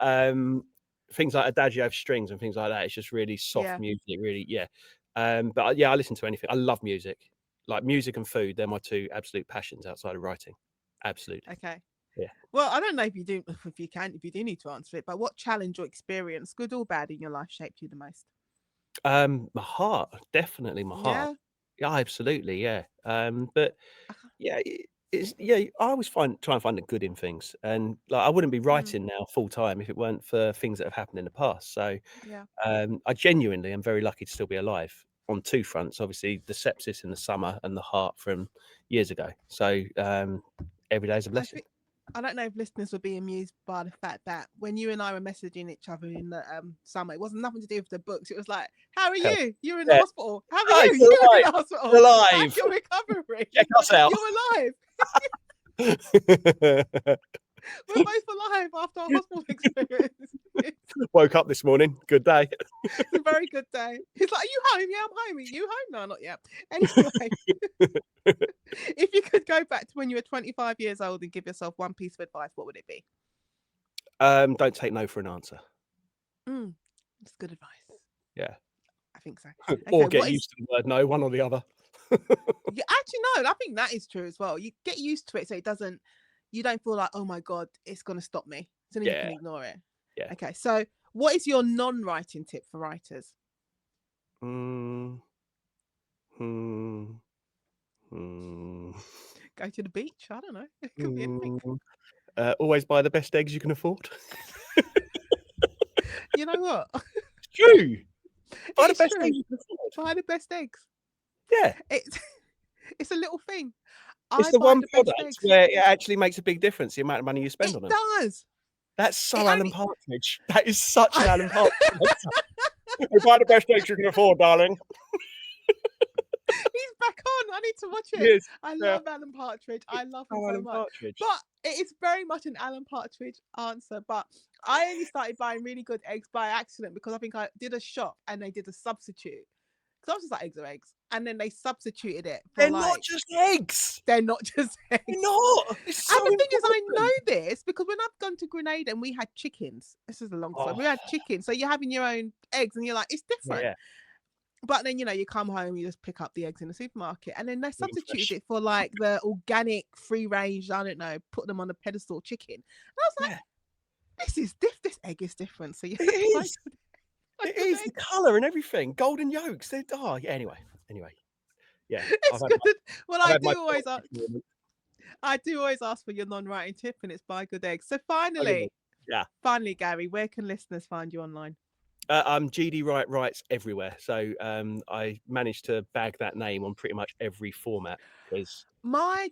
Um, things like Adagio of strings and things like that. It's just really soft Yeah. music, really, yeah. But yeah, I listen to anything. I love music. Like music and food, they're my two absolute passions outside of writing. Absolutely. Okay. Yeah. Well, I don't know if you do, if you do need to answer it, but what challenge or experience, good or bad, in your life shaped you the most? My heart, definitely my heart. Yeah. Yeah, absolutely, yeah. But yeah, I always try and find the good in things, and like I wouldn't be Mm, writing now full time if it weren't for things that have happened in the past. So yeah. I genuinely am very lucky to still be alive on two fronts. Obviously, the sepsis in the summer and the heart from years ago. So every day is a I blessing. think I don't know if listeners would be amused by the fact that when you and I were messaging each other in the summer, it wasn't nothing to do with the books. It was like, "How are Help. you? You're in the Yeah. hospital. How are Hi, you? you're You're in alive. the hospital. You're How's alive. your recovery? Check us out. You're alive. We're both alive after our hospital experience. Woke up this morning. Good day. It's a very good day. He's like, "Are you home? Yeah, I'm home. Are you home? No, not yet." Anyway, if you could go back to when you were 25 years old and give yourself one piece of advice, what would it be? Don't take no for an answer. It's good advice. Yeah. I think so. Or Okay, get what is used to the word no, one or the other. you actually no, I think that is true as well. You get used to it so it doesn't you don't feel like, oh my God, it's gonna stop me. So then you Yeah, can ignore it. yeah. Okay, so what is your non-writing tip for writers? Mm, hmm, hmm, Go to the beach. I don't know. It could be anything. hmm. Always buy the best eggs you can afford. You know what? It's true. Buy the It's best true. eggs you can afford. Buy the best eggs. Yeah. It's it's a little thing. It's I the buy one the best product eggs. where it actually makes a big difference, the amount of money you spend It on them. does. That's It so Alan only Partridge. That is such an Alan Partridge answer. We buy the best eggs you can afford, darling. He's back on. I need to watch it. Yes. I Yeah. love Alan Partridge. I It's love him so so Alan much. Partridge. But it is very much an Alan Partridge answer. But I only started buying really good eggs by accident because I think I did a shop and they did a substitute. Because I was just like, eggs are eggs. And then they substituted it for They're not like, just eggs. they're not just eggs. They're not. It's so And the thing is, I know important. this because when I've gone to Grenada and we had chickens, this is a long story. Oh, We had chickens, so you're having your own eggs, and you're like, it's different. yeah. But then you come home, you just pick up the eggs in the supermarket, and then they Good and substituted fresh. it for like the organic, free range. I don't know, put them on a pedestal chicken. And I was like, Yeah. this egg is different. So you It buy is. good It is. The eggs. colour and everything. Golden yolks. Yeah, anyway. Yeah. It's good. Well, I've had my I do always ask for your non-writing tip, and it's buy good eggs. So Brilliant. Yeah. finally, Gary, where can listeners find you online? I'm G.D. Wright writes everywhere. So I managed to bag that name on pretty much every format because My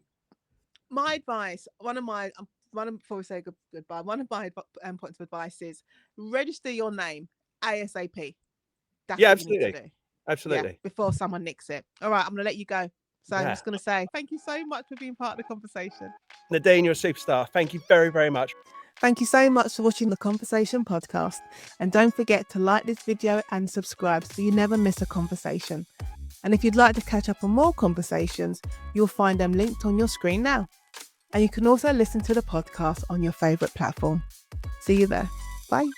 advice, before we say goodbye, one of my points of advice is register your name ASAP. That's yeah, what you need to absolutely. do. Yeah, Absolutely. before someone nicks it. All right, I'm going to let you go. So I'm Yeah. just going to say thank you so much for being part of the conversation. Nadine, you're a superstar. Thank you very, very much. Thank you so much for watching the Conversation podcast. And don't forget to like this video and subscribe so you never miss a conversation. And if you'd like to catch up on more conversations, you'll find them linked on your screen now. And you can also listen to the podcast on your favourite platform. See you there. Bye.